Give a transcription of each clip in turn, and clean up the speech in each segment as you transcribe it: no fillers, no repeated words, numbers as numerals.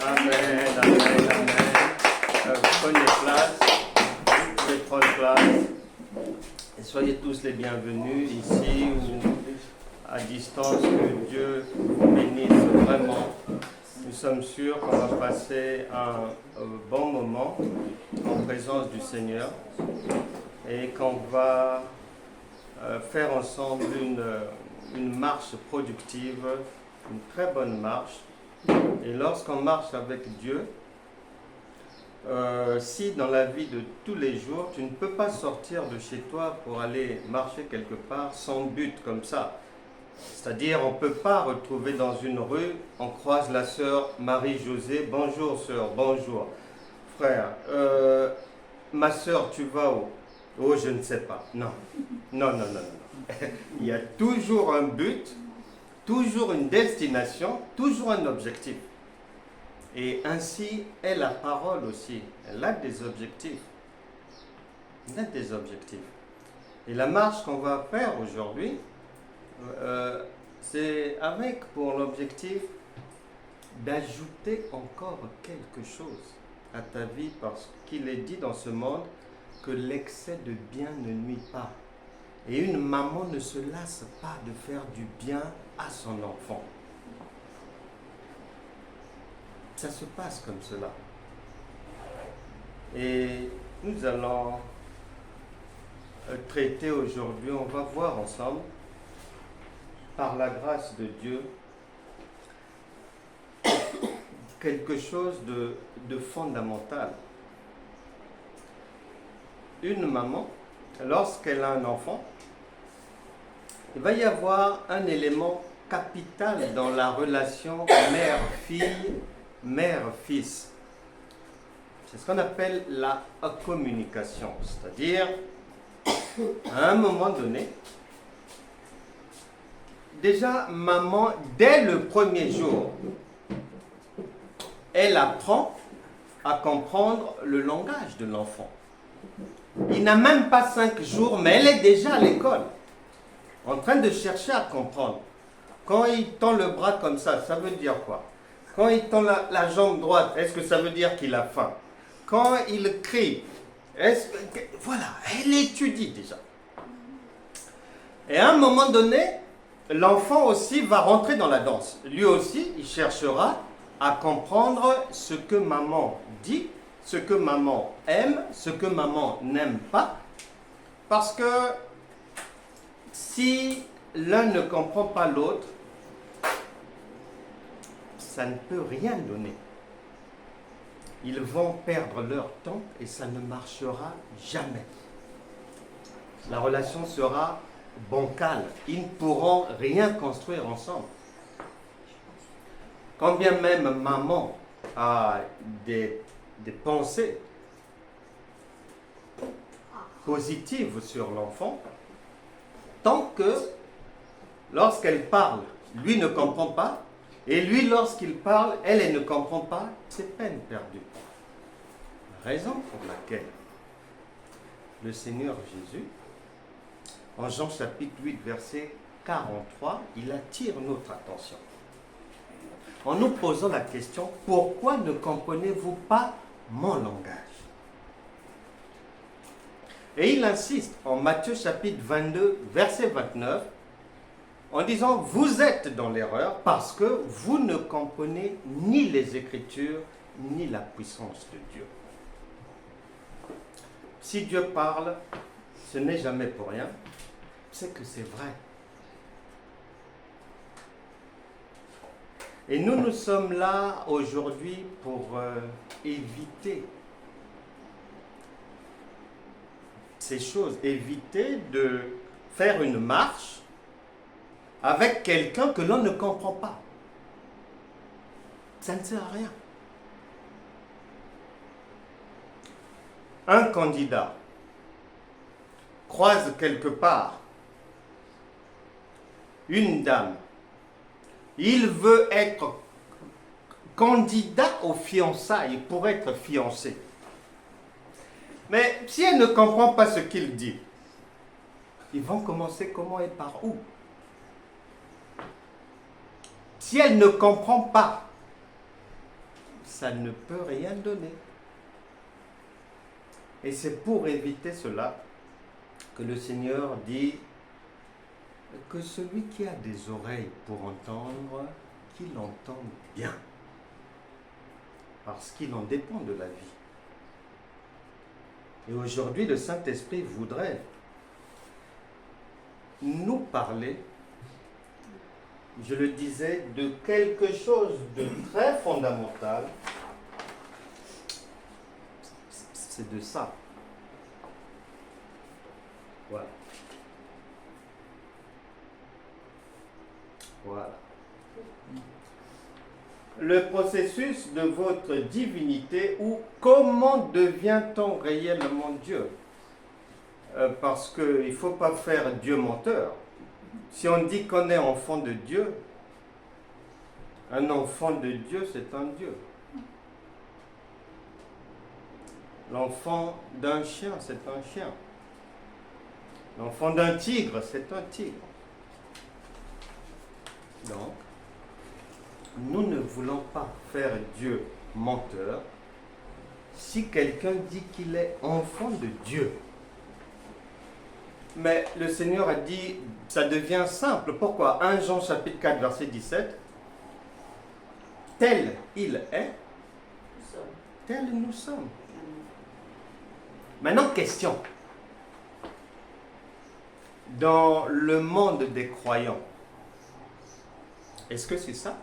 Amen, amen, amen. Prenez place, vous pouvez prendre place. Et soyez tous les bienvenus ici ou à distance. Que Dieu vous bénisse vraiment. Nous sommes sûrs qu'on va passer un bon moment en présence du Seigneur et qu'on va faire ensemble une marche productive, une très bonne marche. Et lorsqu'on marche avec Dieu, si dans la vie de tous les jours, tu ne peux pas sortir de chez toi pour aller marcher quelque part sans but comme ça. C'est-à-dire, on ne peut pas retrouver dans une rue, on croise la sœur Marie-Josée. Bonjour sœur, bonjour frère. Ma sœur, tu vas où? Oh, je ne sais pas. Non, non, non, non, non. Il y a toujours un but, toujours une destination, toujours un objectif. Et ainsi est la parole aussi. Elle a des objectifs. Elle a des objectifs. Et la marche qu'on va faire aujourd'hui, c'est avec pour l'objectif d'ajouter encore quelque chose à ta vie, parce qu'il est dit dans ce monde que l'excès de bien ne nuit pas. Et une maman ne se lasse pas de faire du bien à son enfant. Ça se passe comme cela. Et nous allons traiter aujourd'hui, on va voir ensemble, par la grâce de Dieu, quelque chose de fondamental. Une maman, lorsqu'elle a un enfant, il va y avoir un élément capital dans la relation mère-fille, mère-fils. C'est ce qu'on appelle la communication. C'est-à-dire, à un moment donné, déjà, maman, dès le premier jour, elle apprend à comprendre le langage de l'enfant. Il n'a même pas 5 jours, mais elle est déjà à l'école, en train de chercher à comprendre. Quand il tend le bras comme ça veut dire quoi? Quand il tend la jambe droite, est-ce que ça veut dire qu'il a faim? Quand il crie, voilà, elle étudie déjà. Et à un moment donné, l'enfant aussi va rentrer dans la danse. Lui aussi, il cherchera à comprendre ce que maman dit, ce que maman aime, ce que maman n'aime pas. Parce que si l'un ne comprend pas l'autre, ça ne peut rien donner. Ils vont perdre leur temps et ça ne marchera jamais. La relation sera bancale. Ils ne pourront rien construire ensemble. Quand bien même maman a des pensées positives sur l'enfant, tant que lorsqu'elle parle, lui ne comprend pas, et lui lorsqu'il parle, elle ne comprend pas, c'est peine perdue. Raison pour laquelle le Seigneur Jésus, en Jean chapitre 8, verset 43, il attire notre attention en nous posant la question: pourquoi ne comprenez-vous pas mon langage? Et il insiste en Matthieu chapitre 22, verset 29, en disant: vous êtes dans l'erreur parce que vous ne comprenez ni les Écritures, ni la puissance de Dieu. Si Dieu parle, ce n'est jamais pour rien, c'est que c'est vrai. Et nous sommes là aujourd'hui pour éviter ces choses, éviter de faire une marche avec quelqu'un que l'on ne comprend pas. Ça ne sert à rien. Un candidat croise quelque part une dame. Il veut être candidat aux fiançailles pour être fiancé. Mais si elle ne comprend pas ce qu'il dit, ils vont commencer comment et par où? Si elle ne comprend pas ça ne peut rien donner. Et c'est pour éviter cela que le Seigneur dit que celui qui a des oreilles pour entendre, qu'il entende bien. Parce qu'il en dépend de la vie. Et aujourd'hui, le Saint-Esprit voudrait nous parler, je le disais, de quelque chose de très fondamental. C'est de ça. Voilà. Voilà. Le processus de votre divinité ou comment devient-on réellement Dieu? Parce qu'il ne faut pas faire Dieu menteur. Si on dit qu'on est enfant de Dieu, un enfant de Dieu, c'est un Dieu. L'enfant d'un chien, c'est un chien. L'enfant d'un tigre, c'est un tigre. Donc, nous ne voulons pas faire Dieu menteur si quelqu'un dit qu'il est enfant de Dieu. Mais le Seigneur a dit, ça devient simple. Pourquoi? 1 Jean chapitre 4, verset 17. Tel il est, tel nous sommes. Maintenant, question. Dans le monde des croyants, est-ce que c'est ça?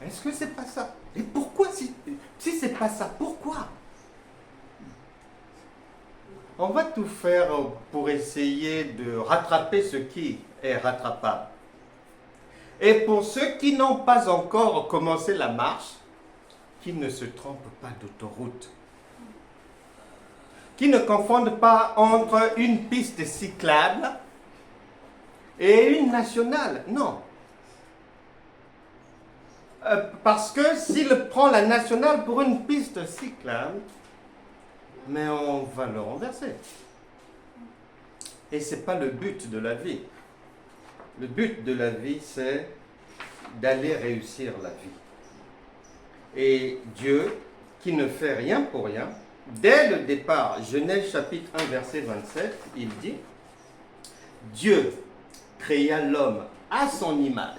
Est-ce que c'est pas ça? Et pourquoi si c'est pas ça, pourquoi? On va tout faire pour essayer de rattraper ce qui est rattrapable. Et pour ceux qui n'ont pas encore commencé la marche, qu'ils ne se trompent pas d'autoroute. Qui ne confondent pas entre une piste cyclable et une nationale. Non. Parce que s'il prend la nationale pour une piste cyclable, mais on va le renverser. Et ce n'est pas le but de la vie. Le but de la vie, c'est d'aller réussir la vie. Et Dieu, qui ne fait rien pour rien, dès le départ, Genèse chapitre 1, verset 27, il dit, Dieu créa l'homme à son image.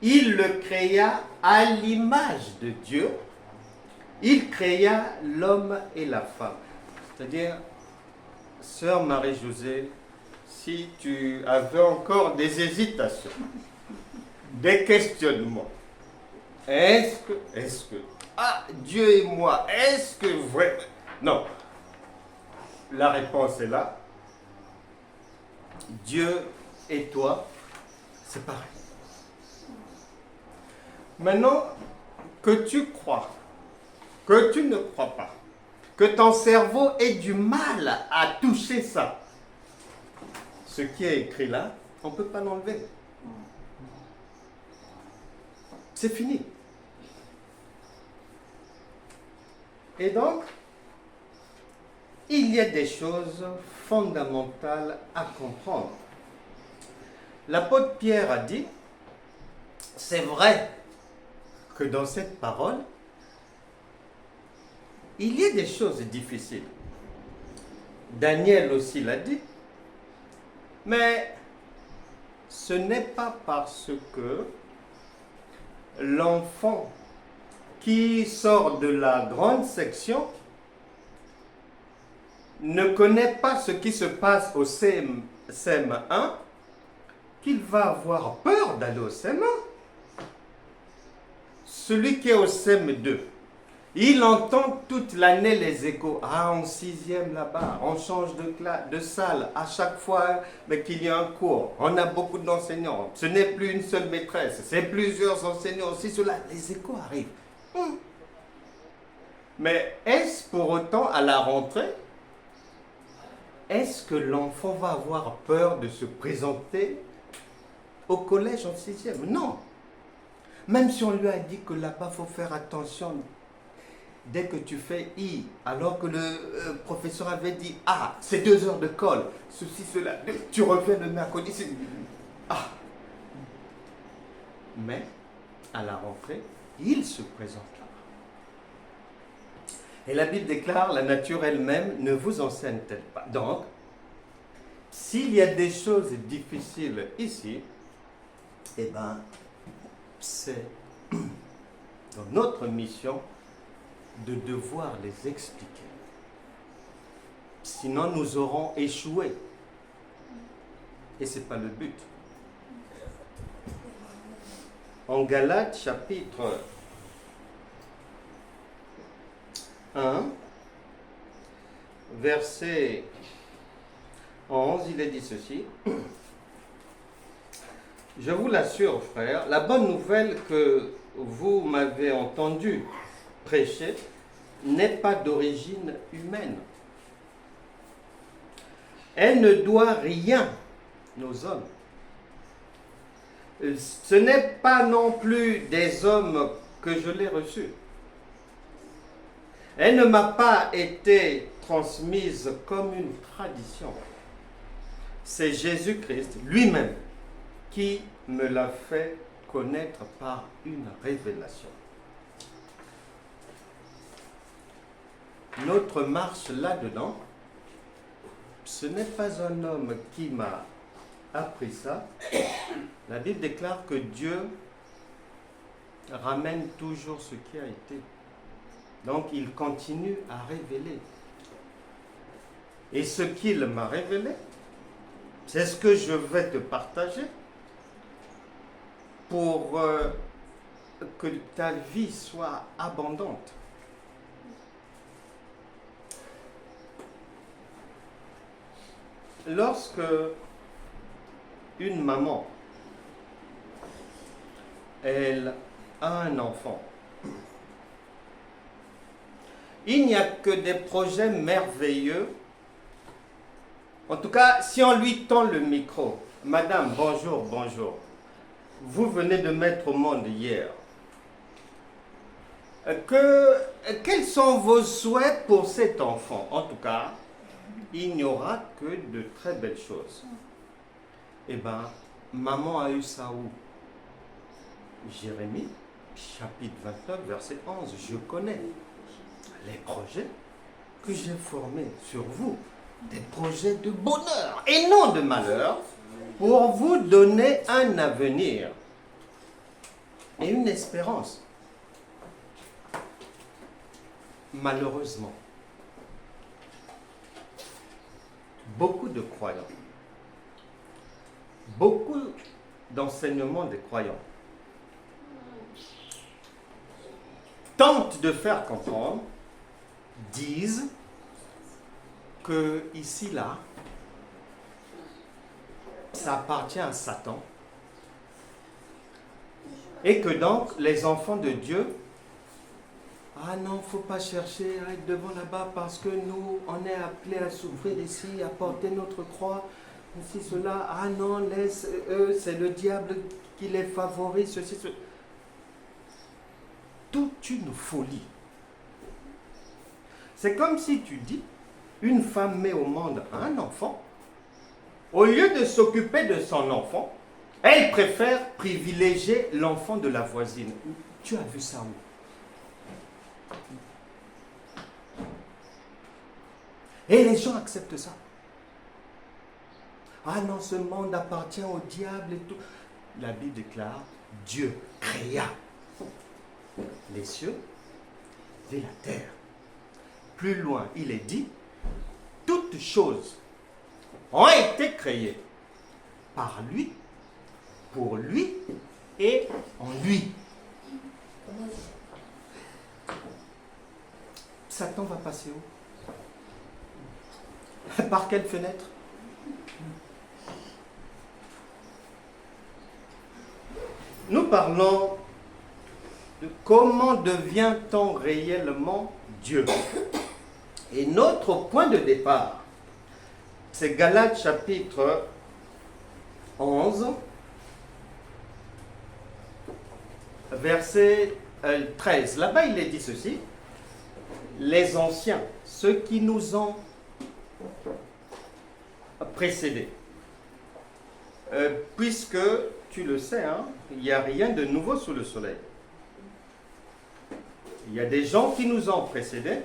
Il le créa à l'image de Dieu. Il créa l'homme et la femme. C'est-à-dire, sœur Marie-Josée, si tu avais encore des hésitations, des questionnements, est-ce que, Dieu et moi, est-ce que vraiment... Non. La réponse est là. Dieu et toi, c'est pareil. Maintenant, que tu crois, que tu ne crois pas, que ton cerveau ait du mal à toucher ça, ce qui est écrit là, on ne peut pas l'enlever. C'est fini. Et donc, il y a des choses fondamentales à comprendre. L'apôtre Pierre a dit, c'est vrai que dans cette parole, il y a des choses difficiles. Daniel aussi l'a dit, mais ce n'est pas parce que l'enfant qui sort de la grande section ne connaît pas ce qui se passe au CM1 qu'il va avoir peur d'aller au CM1. Celui qui est au CM2, il entend toute l'année les échos. Ah, en 6e là-bas, on change de salle à chaque fois mais qu'il y a un cours. On a beaucoup d'enseignants. Ce n'est plus une seule maîtresse, c'est plusieurs enseignants aussi. Cela, les échos arrivent. Mais est-ce pour autant à la rentrée, est-ce que l'enfant va avoir peur de se présenter au collège en 6e? Non. Même si on lui a dit que là-bas, il faut faire attention dès que tu fais I, alors que le professeur avait dit ah, c'est 2 heures de colle, ceci, cela, tu reviens le mercredi, c'est... Ah. Mais, à la rentrée, il se présente là. Et la Bible déclare, la nature elle-même ne vous enseigne-t-elle pas. Donc, s'il y a des choses difficiles ici, eh bien, c'est dans notre mission de devoir les expliquer. Sinon, nous aurons échoué. Et ce n'est pas le but. En Galates, chapitre 1, verset 11, il est dit ceci. Je vous l'assure, frères, la bonne nouvelle que vous m'avez entendu prêcher n'est pas d'origine humaine. Elle ne doit rien aux hommes. Ce n'est pas non plus des hommes que je l'ai reçue. Elle ne m'a pas été transmise comme une tradition. C'est Jésus-Christ lui-même qui me l'a fait connaître par une révélation. Notre marche là-dedans, ce n'est pas un homme qui m'a appris ça. La Bible déclare que Dieu ramène toujours ce qui a été. Donc il continue à révéler. Et ce qu'il m'a révélé, c'est ce que je vais te partager pour que ta vie soit abondante. Lorsque une maman, elle a un enfant, il n'y a que des projets merveilleux. En tout cas, si on lui tend le micro, Madame, bonjour, bonjour. Vous venez de mettre au monde hier. Quels sont vos souhaits pour cet enfant? En tout cas, il n'y aura que de très belles choses. Eh bien, maman a eu ça où? Jérémie, chapitre 29, verset 11. Je connais les projets que j'ai formés sur vous. Des projets de bonheur et non de malheur, pour vous donner un avenir et une espérance. Malheureusement, beaucoup de croyants, beaucoup d'enseignements des croyants tentent de faire comprendre, disent que ici, là, ça appartient à Satan. Et que donc, les enfants de Dieu, ah non, il ne faut pas chercher à être devant là-bas parce que nous, on est appelés à souffrir ici, à porter notre croix, ceci, cela. Ah non, laisse eux, c'est le diable qui les favorise, ceci, cela. Toute une folie. C'est comme si tu dis, une femme met au monde un enfant, au lieu de s'occuper de son enfant, elle préfère privilégier l'enfant de la voisine. Tu as vu ça où? Et les gens acceptent ça. Ah non, ce monde appartient au diable et tout. La Bible déclare, Dieu créa les cieux et la terre. Plus loin, il est dit, toutes choses ont été créées par lui, pour lui et en lui. Satan va passer où? Par quelle fenêtre? Nous parlons de comment devient-on réellement Dieu. Et notre point de départ, c'est Galates chapitre 11, verset 13. Là-bas, il est dit ceci. Les anciens, ceux qui nous ont précédés, puisque, tu le sais, hein, il n'y a rien de nouveau sous le soleil. Il y a des gens qui nous ont précédés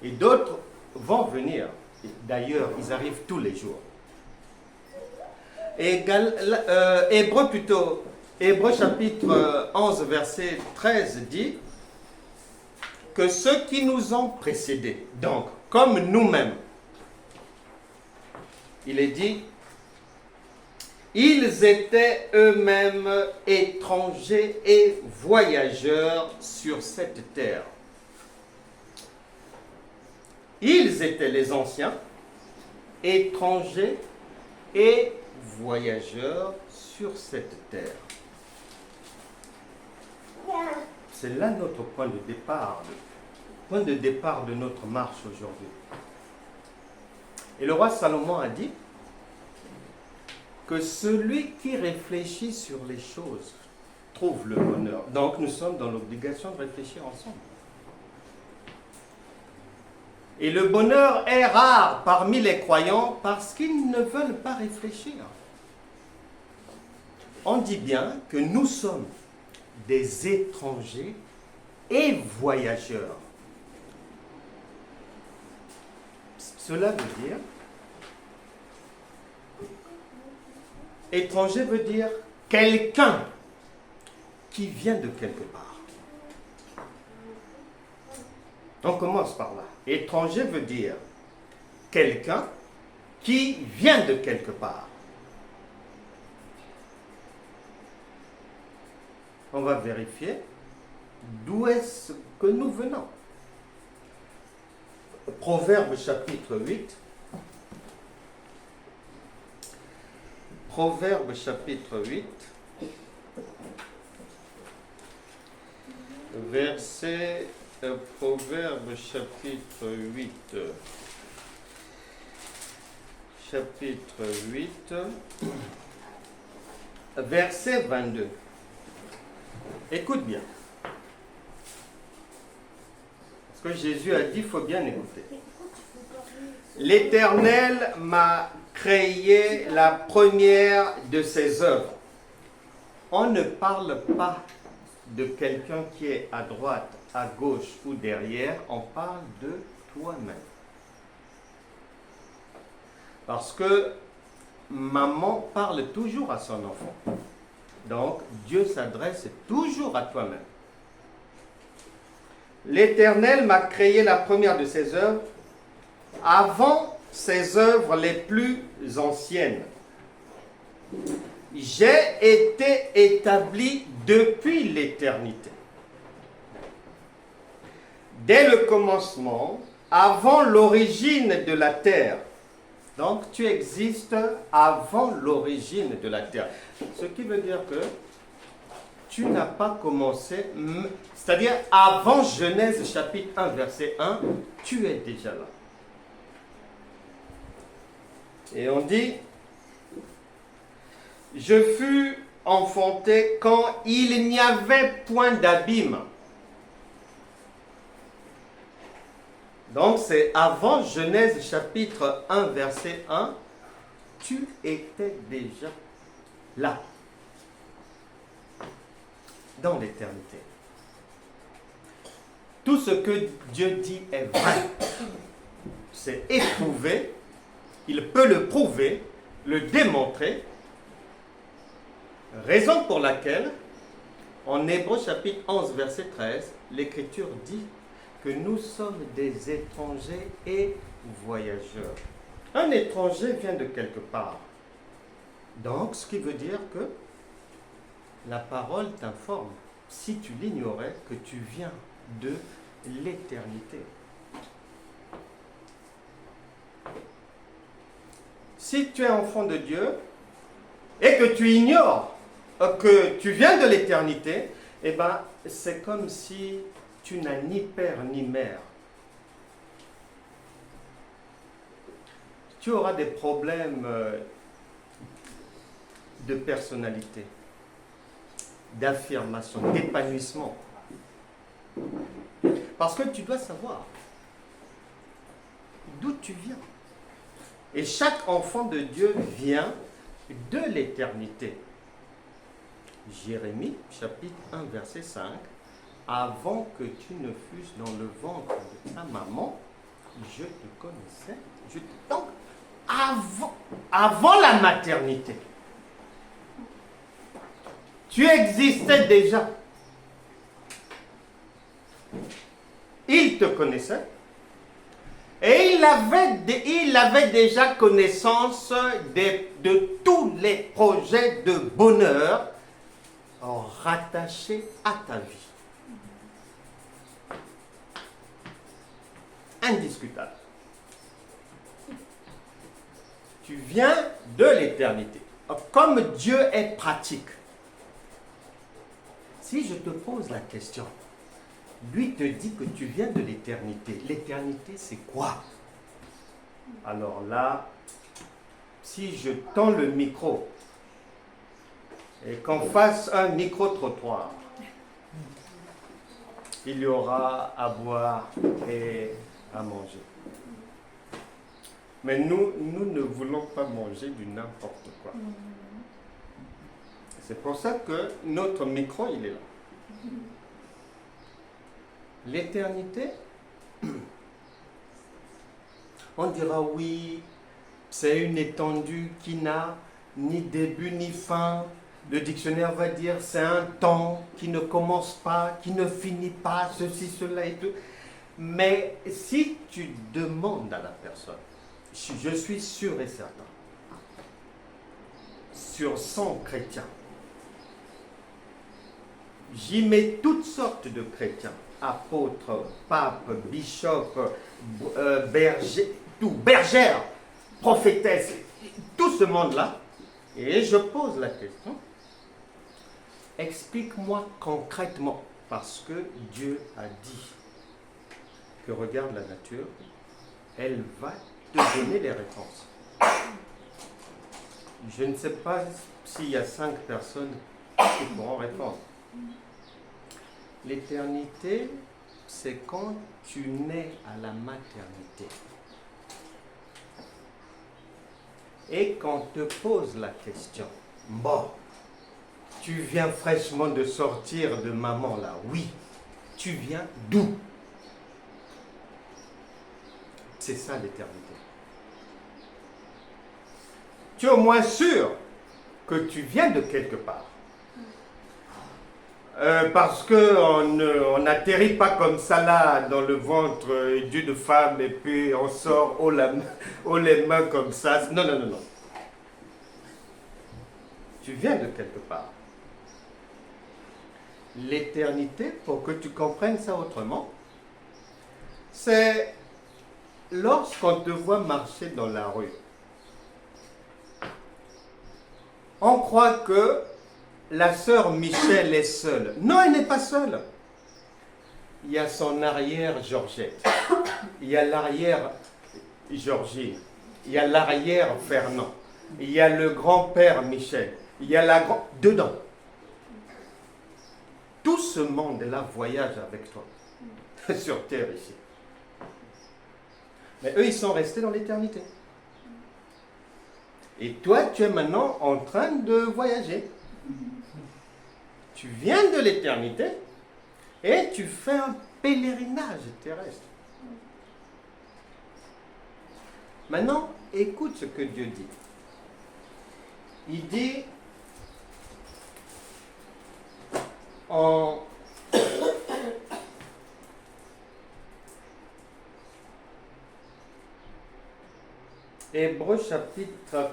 et d'autres vont venir. D'ailleurs, ils arrivent tous les jours. Et Hébreux chapitre 11, verset 13 dit que ceux qui nous ont précédés, donc comme nous-mêmes, il est dit, ils étaient eux-mêmes étrangers et voyageurs sur cette terre. Ils étaient les anciens, étrangers et voyageurs sur cette terre. C'est là notre point de départ, le point de départ de notre marche aujourd'hui. Et le roi Salomon a dit que celui qui réfléchit sur les choses trouve le bonheur. Donc nous sommes dans l'obligation de réfléchir ensemble. Et le bonheur est rare parmi les croyants parce qu'ils ne veulent pas réfléchir. On dit bien que nous sommes des étrangers et voyageurs. Cela veut dire, étranger veut dire quelqu'un qui vient de quelque part. On commence par là. Étranger veut dire quelqu'un qui vient de quelque part. On va vérifier d'où est-ce que nous venons. Proverbe chapitre 8. Proverbe chapitre 8. Verset... Proverbe chapitre 8. Chapitre 8. Verset 22. Écoute bien. Ce que Jésus a dit, il faut bien écouter. L'Éternel m'a créé la première de ses œuvres. On ne parle pas de quelqu'un qui est à droite, à gauche ou derrière, on parle de toi-même. Parce que maman parle toujours à son enfant. Donc, Dieu s'adresse toujours à toi-même. L'Éternel m'a créé la première de ses œuvres avant ses œuvres les plus anciennes. J'ai été établi depuis l'éternité. Dès le commencement, avant l'origine de la terre. Donc, tu existes avant l'origine de la terre. Ce qui veut dire que tu n'as pas commencé, c'est-à-dire avant Genèse chapitre 1, verset 1, tu es déjà là. Et on dit, je fus enfanté quand il n'y avait point d'abîme. Donc c'est avant Genèse chapitre 1, verset 1, tu étais déjà là, dans l'éternité. Tout ce que Dieu dit est vrai. C'est éprouvé, il peut le prouver, le démontrer. Raison pour laquelle, en Hébreux chapitre 11, verset 13, l'Écriture dit que nous sommes des étrangers et voyageurs. Un étranger vient de quelque part. Donc, ce qui veut dire que la parole t'informe, si tu l'ignorais, que tu viens de l'éternité. Si tu es enfant de Dieu et que tu ignores que tu viens de l'éternité, eh bien, c'est comme si tu n'as ni père ni mère. Tu auras des problèmes de personnalité, d'affirmation, d'épanouissement. Parce que tu dois savoir d'où tu viens. Et chaque enfant de Dieu vient de l'éternité. Jérémie, chapitre 1, verset 5, avant que tu ne fusses dans le ventre de ta maman, je te connaissais. Donc, avant la maternité, tu existais déjà. Il te connaissait. Et il avait déjà connaissance de tous les projets de bonheur rattachés à ta vie. Indiscutable. Tu viens de l'éternité. Comme Dieu est pratique, si je te pose la question, lui te dit que tu viens de l'éternité. L'éternité, c'est quoi? Alors là, si je tends le micro et qu'on fasse un micro-trottoir, il y aura à boire et à manger. Mais nous ne voulons pas manger du n'importe quoi. C'est pour ça que notre micro, il est là. L'éternité, on dira oui, c'est une étendue qui n'a ni début ni fin. Le dictionnaire va dire c'est un temps qui ne commence pas, qui ne finit pas, ceci, cela et tout. Mais si tu demandes à la personne, je suis sûr et certain, sur 100 chrétiens, j'y mets toutes sortes de chrétiens, apôtres, papes, bishops, bergères, prophétesses, tout ce monde-là, et je pose la question, explique-moi concrètement, parce que Dieu a dit que regarde la nature, elle va te donner les réponses. Je ne sais pas s'il y a 5 personnes qui pourront répondre. L'éternité, c'est quand tu nais à la maternité. Et qu'on te pose la question, bon, tu viens fraîchement de sortir de maman là, oui, tu viens d'où? C'est ça l'éternité. Tu es au moins sûr que tu viens de quelque part. Parce qu'on n'atterrit pas comme ça là dans le ventre d'une femme et puis on sort haut les mains comme ça. Non, non, non, non. Tu viens de quelque part. L'éternité, pour que tu comprennes ça autrement, c'est lorsqu'on te voit marcher dans la rue. On croit que la sœur Michel est seule. Non, elle n'est pas seule. Il y a son arrière Georgette. Il y a l'arrière Georgine. Il y a l'arrière Fernand. Il y a le grand-père Michel. Il y a la grand... Dedans. Tout ce monde-là voyage avec toi. Sur terre ici. Mais eux, ils sont restés dans l'éternité. Et toi, tu es maintenant en train de voyager. Tu viens de l'éternité et tu fais un pèlerinage terrestre. Maintenant, écoute ce que Dieu dit. Il dit en Hébreux chapitre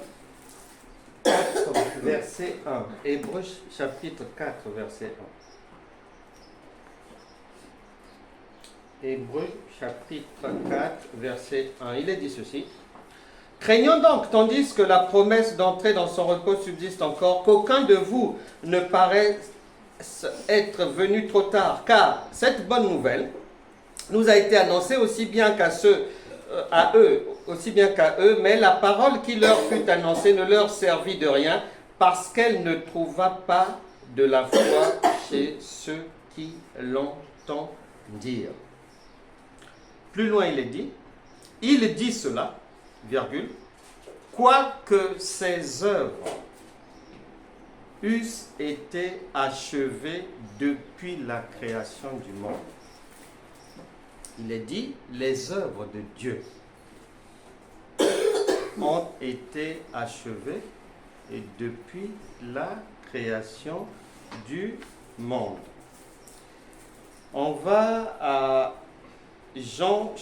4, verset 1. Hébreux chapitre 4, verset 1. Hébreux chapitre 4, verset 1. Il est dit ceci. Craignons donc, tandis que la promesse d'entrer dans son repos subsiste encore, qu'aucun de vous ne paraisse être venu trop tard, car cette bonne nouvelle nous a été annoncée aussi bien qu'à eux, mais la parole qui leur fut annoncée ne leur servit de rien, parce qu'elle ne trouva pas de la foi chez ceux qui l'entendirent. Plus loin il dit cela, virgule, quoique ses œuvres eussent été achevés depuis la création du monde. Il est dit, les œuvres de Dieu ont été achevées et depuis la création du monde. On va à Jean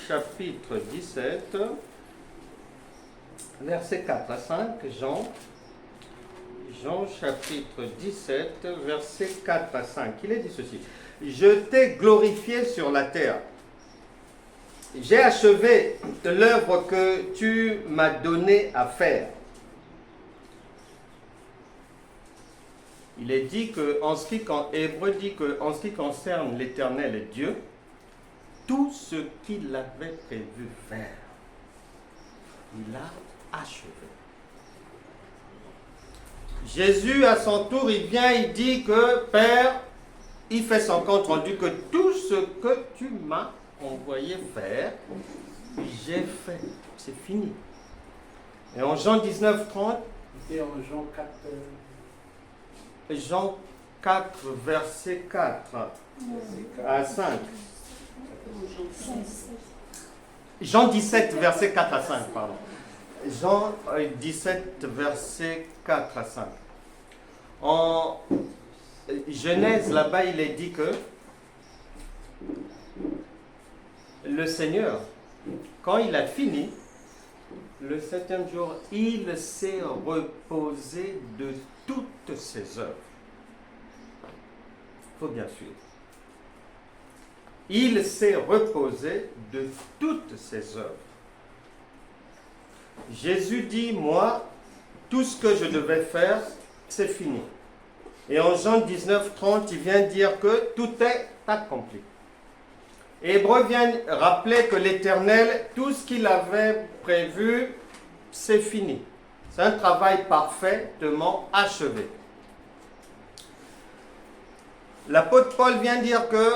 chapitre 17, versets 4 à 5. Jean chapitre 17, versets 4 à 5. Il est dit ceci. Je t'ai glorifié sur la terre. J'ai achevé l'œuvre que tu m'as donné à faire. Il est dit que, Hébreu dit que, en ce qui concerne l'Éternel Dieu, tout ce qu'il avait prévu faire, il a achevé. Jésus, à son tour, il vient, il dit que, Père, il fait son compte rendu que tout ce que tu m'as envoyé faire, j'ai fait. C'est fini. Et en Jean 19, 30, et en Jean 4, Jean 4, verset 4 à 5. Jean 17, verset 4 à 5, pardon. Jean 17, verset 4 à 5. En Genèse, là-bas, il est dit que le Seigneur, quand il a fini, le septième jour, il s'est reposé de toutes ses œuvres. Il faut bien suivre. Il s'est reposé de toutes ses œuvres. Jésus dit, moi, tout ce que je devais faire, c'est fini. Et en Jean 19, 30, il vient dire que tout est accompli. Hébreu vient rappeler que l'Éternel, tout ce qu'il avait prévu, c'est fini. C'est un travail parfaitement achevé. L'apôtre Paul vient dire que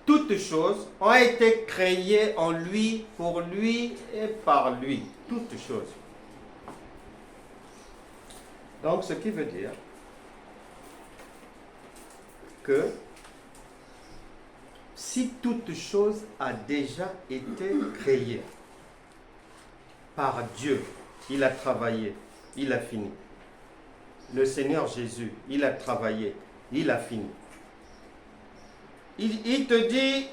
toutes choses ont été créées en lui, pour lui et par lui. Toutes choses. Donc, ce qui veut dire que si toute chose a déjà été créée par Dieu, il a travaillé, il a fini. Le Seigneur Jésus, il a travaillé, il a fini. Il te dit,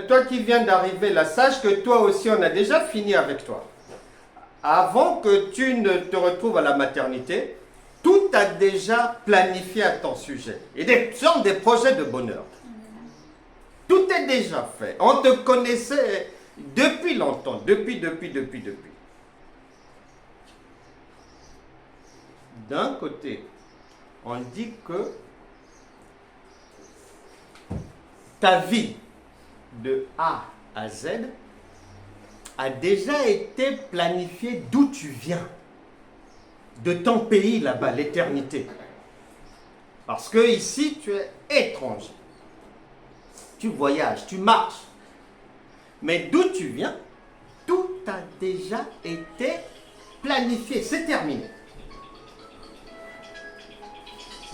toi qui viens d'arriver là, sache que toi aussi on a déjà fini avec toi. Avant que tu ne te retrouves à la maternité, tout a déjà planifié à ton sujet. Et des sortes de projets de bonheur. Tout est déjà fait. On te connaissait depuis longtemps, depuis. D'un côté, on dit que ta vie de A à Z a déjà été planifiée d'où tu viens, de ton pays là-bas, l'éternité. Parce que ici, tu es étranger. Tu voyages, tu marches. Mais d'où tu viens, tout a déjà été planifié, c'est terminé.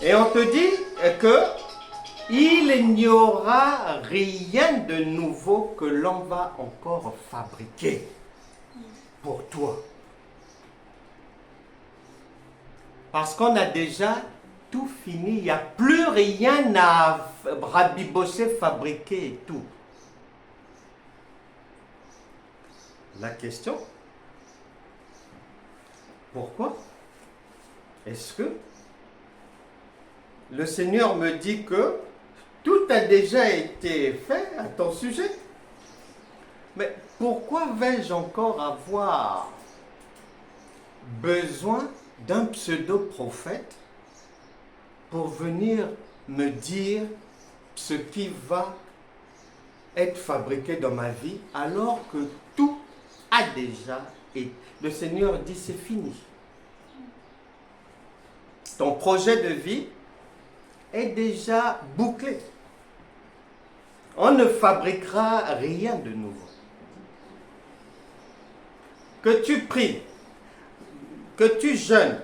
Et on te dit que il n'y aura rien de nouveau que l'on va encore fabriquer pour toi. Parce qu'on a déjà tout fini, il n'y a plus rien à rabibosser, fabriquer et tout. La question, pourquoi est-ce que le Seigneur me dit que tout a déjà été fait à ton sujet? Mais pourquoi vais-je encore avoir besoin d'un pseudo-prophète pour venir me dire ce qui va être fabriqué dans ma vie alors que tout a déjà été. Le Seigneur dit c'est fini. Ton projet de vie est déjà bouclé. On ne fabriquera rien de nouveau. Que tu pries, que tu jeûnes,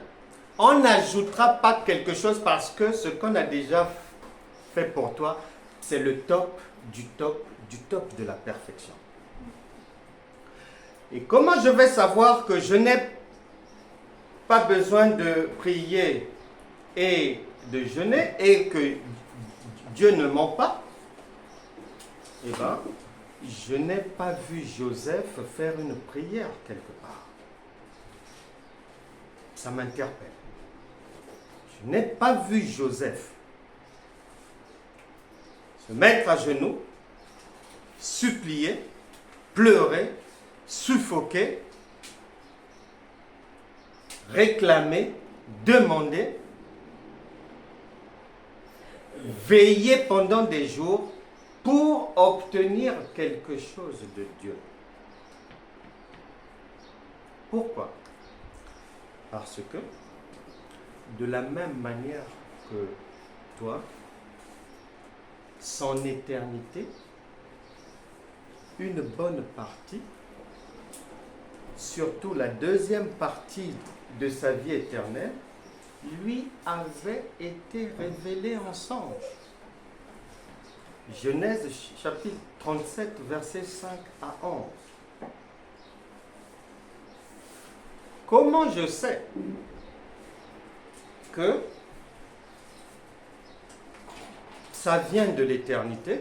on n'ajoutera pas quelque chose parce que ce qu'on a déjà fait pour toi, c'est le top du top du top de la perfection. Et comment je vais savoir que je n'ai pas besoin de prier et de jeûner et que Dieu ne ment pas? Eh bien, je n'ai pas vu Joseph faire une prière quelque part. Ça m'interpelle. Je n'ai pas vu Joseph se mettre à genoux, supplier, pleurer, suffoquer, réclamer, demander, veiller pendant des jours pour obtenir quelque chose de Dieu. Pourquoi? Parce que, de la même manière que toi, son éternité, une bonne partie, surtout la deuxième partie de sa vie éternelle, lui avait été révélée en songe. Genèse chapitre 37, versets 5 à 11. Comment je sais que ça vient de l'éternité?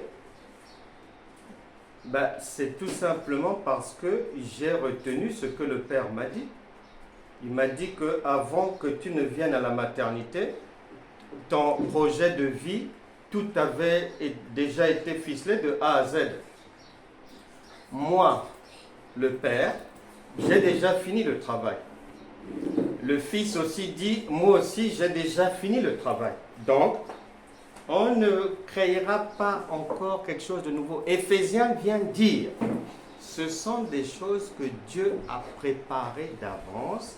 Ben, c'est tout simplement parce que j'ai retenu ce que le Père m'a dit. Il m'a dit qu'avant que tu ne viennes à la maternité, ton projet de vie, tout avait déjà été ficelé de A à Z. Moi, le Père, j'ai déjà fini le travail. Le Fils aussi dit, moi aussi, j'ai déjà fini le travail. Donc, on ne créera pas encore quelque chose de nouveau. Éphésiens vient dire, ce sont des choses que Dieu a préparées d'avance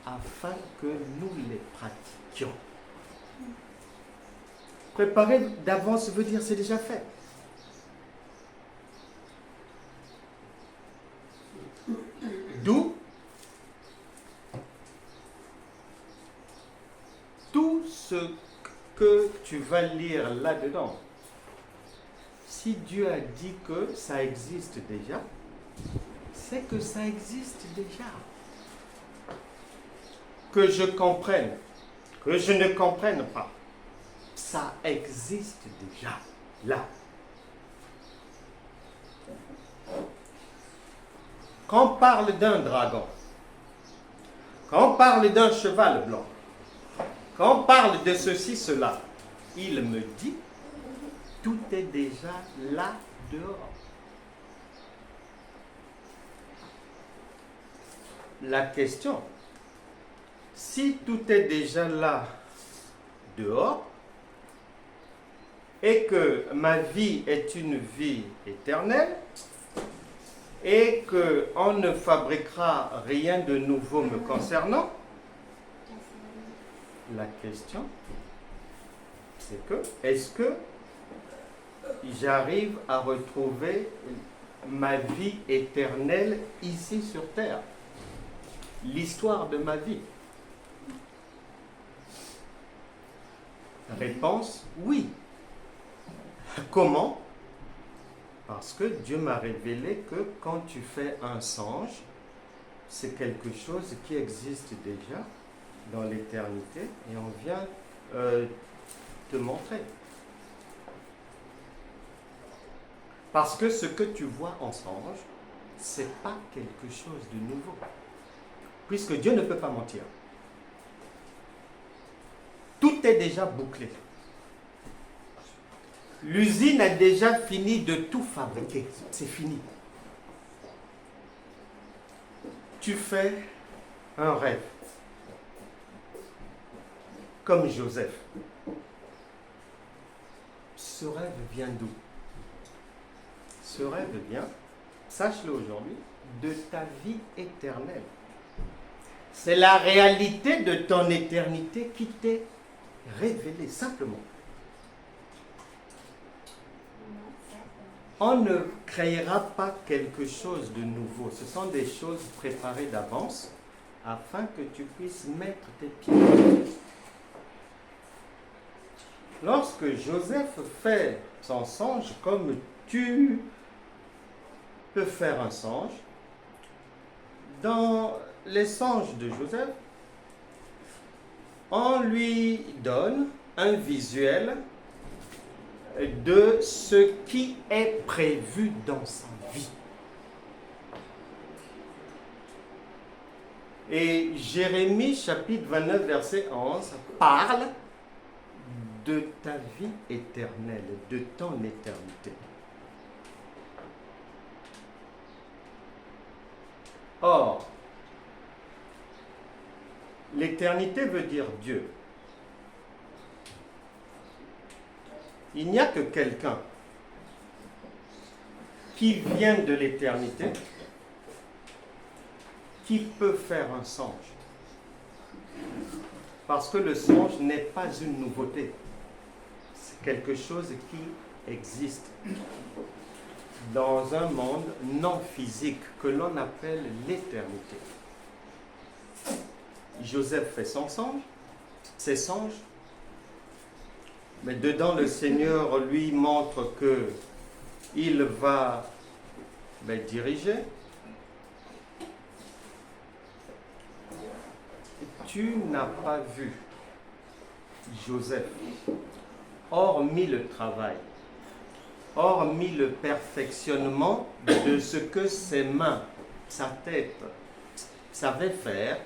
afin que nous les pratiquions. Préparer d'avance veut dire c'est déjà fait. D'où tout ce que tu vas lire là-dedans. Si Dieu a dit que ça existe déjà, c'est que ça existe déjà. Que je comprenne, que je ne comprenne pas, ça existe déjà là. Quand on parle d'un dragon, quand on parle d'un cheval blanc, quand on parle de ceci, cela, il me dit, tout est déjà là dehors. La question, si tout est déjà là dehors, et que ma vie est une vie éternelle, et qu'on ne fabriquera rien de nouveau me concernant, la question, c'est que, est-ce que j'arrive à retrouver ma vie éternelle ici sur terre? L'histoire de ma vie. Réponse, oui. Comment? Parce que Dieu m'a révélé que quand tu fais un songe, c'est quelque chose qui existe déjà dans l'éternité et on vient te montrer. Parce que ce que tu vois en songe, c'est pas quelque chose de nouveau. Puisque Dieu ne peut pas mentir. Tout est déjà bouclé. L'usine a déjà fini de tout fabriquer. C'est fini. Tu fais un rêve. Comme Joseph. Ce rêve vient d'où? Ce rêve vient, sache-le aujourd'hui, de ta vie éternelle. C'est la réalité de ton éternité qui t'est révélée, simplement. On ne créera pas quelque chose de nouveau. Ce sont des choses préparées d'avance afin que tu puisses mettre tes pieds. Lorsque Joseph fait son songe, comme tu peux faire un songe, dans les songes de Joseph, on lui donne un visuel de ce qui est prévu dans sa vie. Et Jérémie chapitre 29 verset 11 parle de ta vie éternelle, de ton éternité. Or, l'éternité veut dire Dieu. Il n'y a que quelqu'un qui vient de l'éternité qui peut faire un songe. Parce que le songe n'est pas une nouveauté. C'est quelque chose qui existe dans un monde non physique que l'on appelle l'éternité. Joseph fait son songe, ses songes, mais dedans le Seigneur lui montre que il va diriger. Tu n'as pas vu Joseph, hormis le travail, hormis le perfectionnement de ce que ses mains, sa tête savaient faire,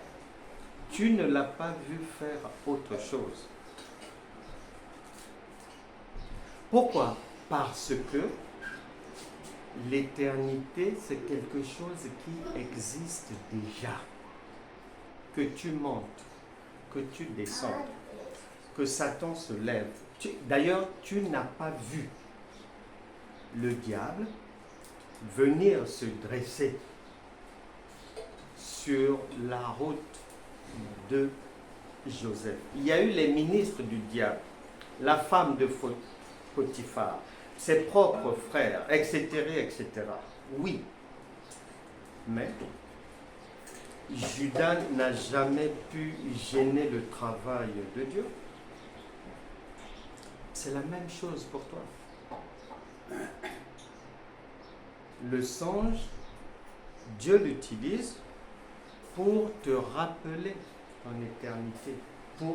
tu ne l'as pas vu faire autre chose. Pourquoi? Parce que l'éternité, c'est quelque chose qui existe déjà. Que tu montes, que tu descendes, que Satan se lève. D'ailleurs, tu n'as pas vu le diable venir se dresser sur la route de Joseph. Il y a eu les ministres du diable, la femme de Potiphar, ses propres frères, etc., etc. Oui, mais Judas n'a jamais pu gêner le travail de Dieu. C'est la même chose pour toi. Le songe, Dieu l'utilise pour te rappeler ton éternité.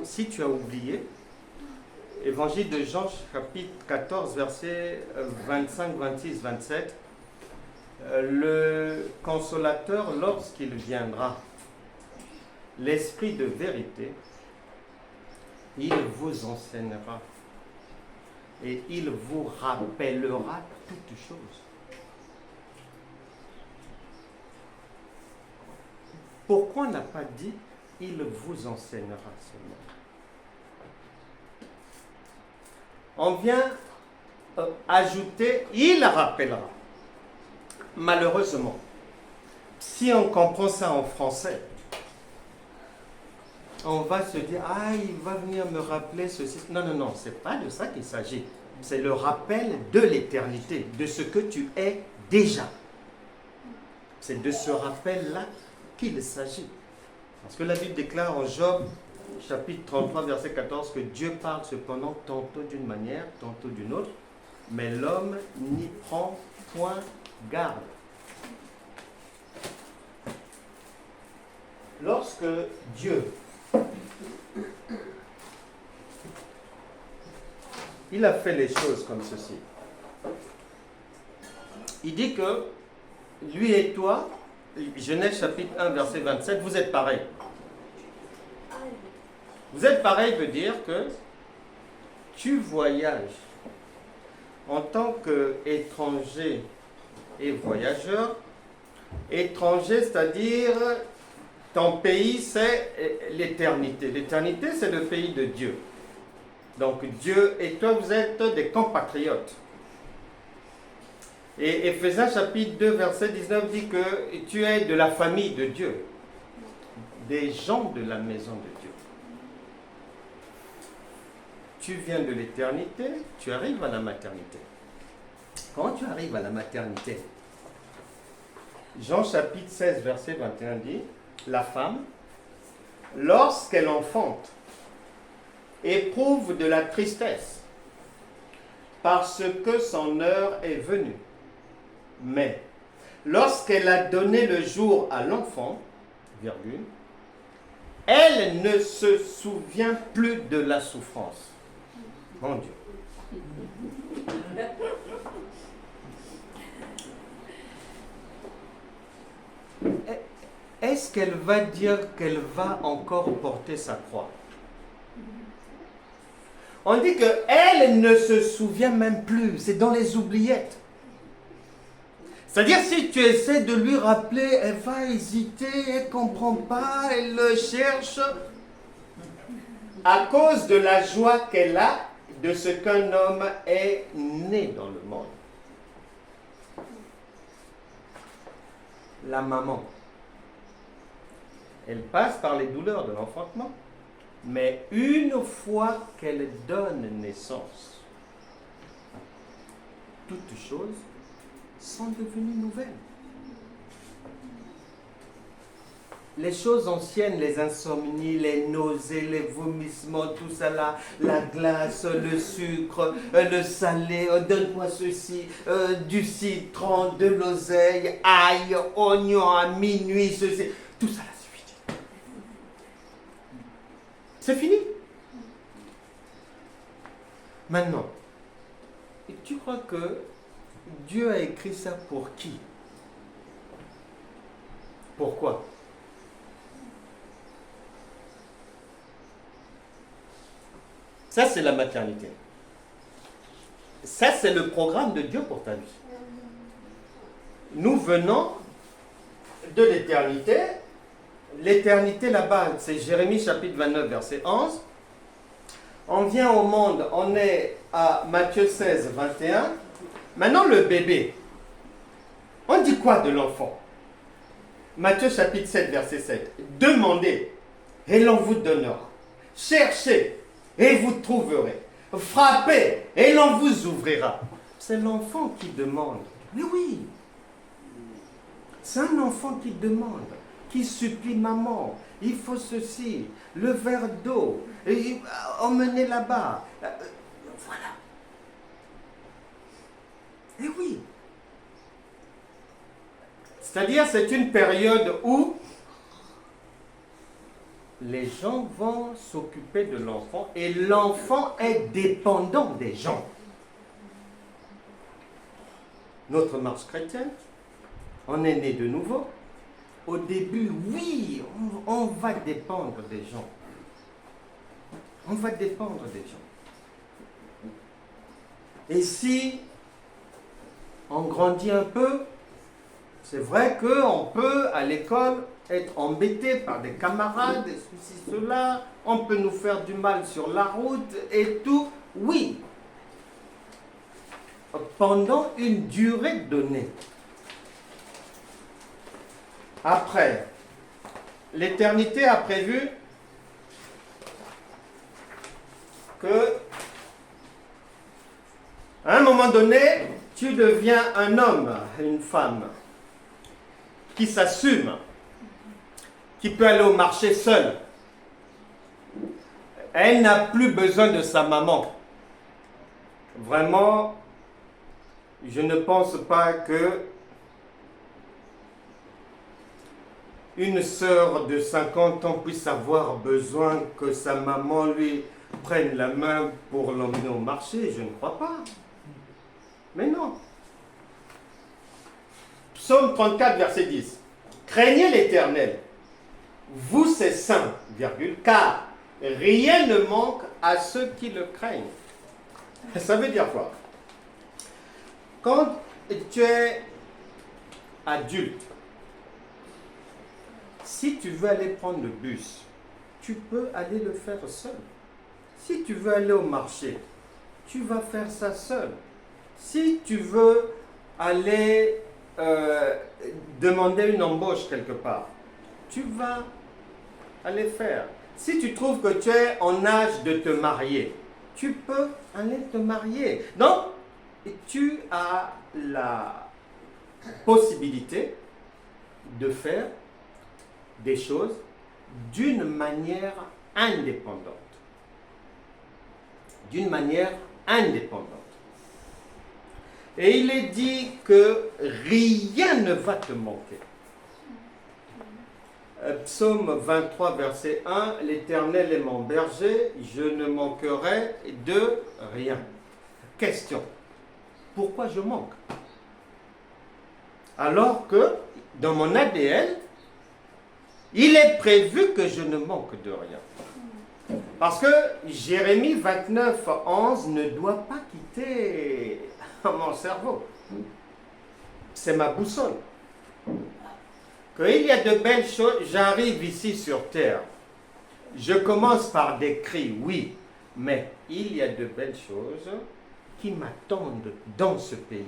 Si tu as oublié, Évangile de Jean, chapitre 14, versets 25, 26, 27, le consolateur, lorsqu'il viendra, l'esprit de vérité, il vous enseignera et il vous rappellera toutes choses. Pourquoi on n'a pas dit il vous enseignera seulement? On vient ajouter il rappellera. Malheureusement, si on comprend ça en français, on va se dire, ah, il va venir me rappeler ceci. Non, non, non, ce n'est pas de ça qu'il s'agit. C'est le rappel de l'éternité, de ce que tu es déjà. C'est de ce rappel-là qu'il s'agit. Parce que la Bible déclare en Job, chapitre 33, verset 14, que Dieu parle cependant tantôt d'une manière, tantôt d'une autre, mais l'homme n'y prend point garde. Lorsque Dieu il a fait les choses comme ceci, il dit que lui et toi, Genèse chapitre 1 verset 27, vous êtes pareils. Vous êtes pareils veut dire que tu voyages en tant qu'étranger et voyageur. Étranger, c'est-à-dire ton pays, c'est l'éternité. L'éternité, c'est le pays de Dieu. Donc Dieu et toi, vous êtes des compatriotes. Et Éphésiens chapitre 2, verset 19 dit que tu es de la famille de Dieu, des gens de la maison de Dieu. Tu viens de l'éternité, tu arrives à la maternité. Quand tu arrives à la maternité, Jean chapitre 16, verset 21 dit, la femme lorsqu'elle enfante, éprouve de la tristesse, parce que son heure est venue. Mais lorsqu'elle a donné le jour à l'enfant, virgule, elle ne se souvient plus de la souffrance. Mon Dieu. Est-ce qu'elle va dire qu'elle va encore porter sa croix? On dit qu'elle ne se souvient même plus. C'est dans les oubliettes. C'est-à-dire, si tu essaies de lui rappeler, elle va hésiter, elle ne comprend pas, elle le cherche. À cause de la joie qu'elle a de ce qu'un homme est né dans le monde. La maman, elle passe par les douleurs de l'enfantement. Mais une fois qu'elle donne naissance, toutes choses sont devenues nouvelles. Les choses anciennes, les insomnies, les nausées, les vomissements, tout ça là, la glace, le sucre, le salé, donne-moi ceci, du citron, de l'oseille, ail, oignon à minuit, ceci, tout ça là, c'est fini. C'est fini. Maintenant, tu crois que Dieu a écrit ça pour qui? Pourquoi? Ça, c'est la maternité. Ça, c'est le programme de Dieu pour ta vie. Nous venons de l'éternité. L'éternité là-bas, c'est Jérémie chapitre 29, verset 11. On vient au monde, on est à Matthieu 16, 21. Maintenant, le bébé. On dit quoi de l'enfant? Matthieu chapitre 7, verset 7. Demandez, et l'on vous donnera. Cherchez, et vous trouverez. Frappez, et l'on vous ouvrira. C'est l'enfant qui demande. Mais oui, c'est un enfant qui demande, qui supplie maman. Il faut ceci, le verre d'eau, emmenez là-bas. Voilà. Et oui. C'est-à-dire, c'est une période où les gens vont s'occuper de l'enfant et l'enfant est dépendant des gens. Notre marche chrétienne, on est né de nouveau. Au début, oui, on va dépendre des gens. On va dépendre des gens. Et si on grandit un peu, c'est vrai qu'on peut, à l'école, être embêté par des camarades, ceci, cela, on peut nous faire du mal sur la route et tout, oui. Pendant une durée donnée. Après, l'éternité a prévu que, à un moment donné, tu deviens un homme, une femme, qui s'assume, qui peut aller au marché seul. Elle n'a plus besoin de sa maman. Vraiment, je ne pense pas que une sœur de 50 ans puisse avoir besoin que sa maman lui prenne la main pour l'emmener au marché. Je ne crois pas. Mais non. Psaume 34, verset 10. Craignez l'Éternel, vous ses saints, virgule, car rien ne manque à ceux qui le craignent. Ça veut dire quoi? Quand tu es adulte, si tu veux aller prendre le bus, tu peux aller le faire seul. Si tu veux aller au marché, tu vas faire ça seul. Si tu veux aller demander une embauche quelque part, tu vas aller faire. Si tu trouves que tu es en âge de te marier, tu peux aller te marier. Donc, tu as la possibilité de faire des choses d'une manière indépendante. D'une manière indépendante. Et il est dit que rien ne va te manquer. Psaume 23, verset 1, l'Éternel est mon berger, je ne manquerai de rien. Question, pourquoi je manque? Alors que dans mon ADN, il est prévu que je ne manque de rien. Parce que Jérémie 29, 11 ne doit pas quitter mon cerveau. C'est ma boussole. Qu'il y a de belles choses, j'arrive ici sur terre. Je commence par des cris, oui, mais il y a de belles choses qui m'attendent dans ce pays.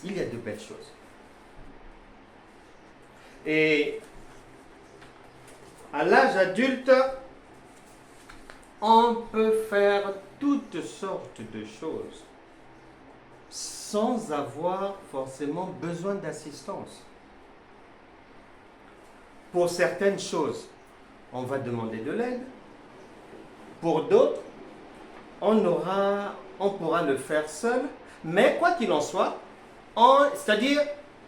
Il y a de belles choses. Et à l'âge adulte, on peut faire toutes sortes de choses sans avoir forcément besoin d'assistance. Pour certaines choses, on va demander de l'aide. Pour d'autres, on pourra le faire seul. Mais quoi qu'il en soit, c'est-à-dire,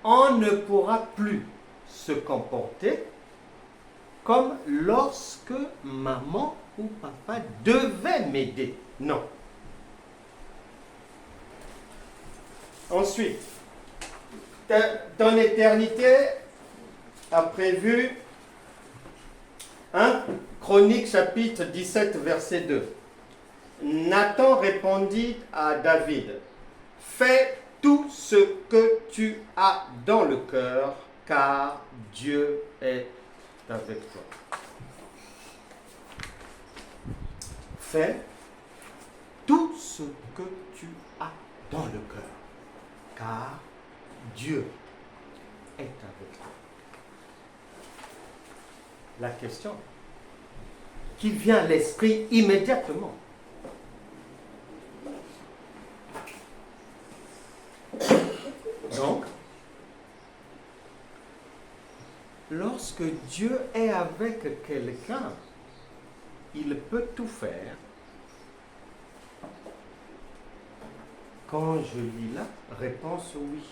on ne pourra plus se comporter comme lorsque maman ou papa devaient m'aider. Non. Ensuite, ton éternité a prévu Chronique chapitre 17, verset 2. Nathan répondit à David, fais tout ce que tu as dans le cœur, car Dieu est avec toi. Fais tout ce que tu as dans le cœur, car Dieu est avec toi. La question qui vient à l'esprit immédiatement. Donc, lorsque Dieu est avec quelqu'un, il peut tout faire. Quand je lis là, réponse oui.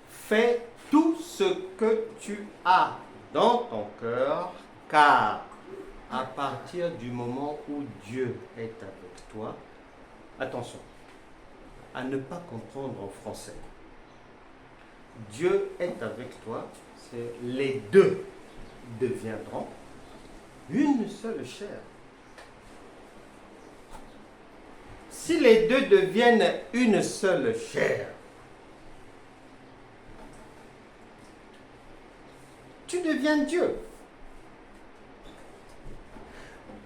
Fais tout ce que tu as dans ton cœur, car à partir du moment où Dieu est avec toi, attention, à ne pas comprendre en français. Dieu est avec toi, c'est les deux deviendront une seule chair. Si les deux deviennent une seule chair, tu deviens Dieu.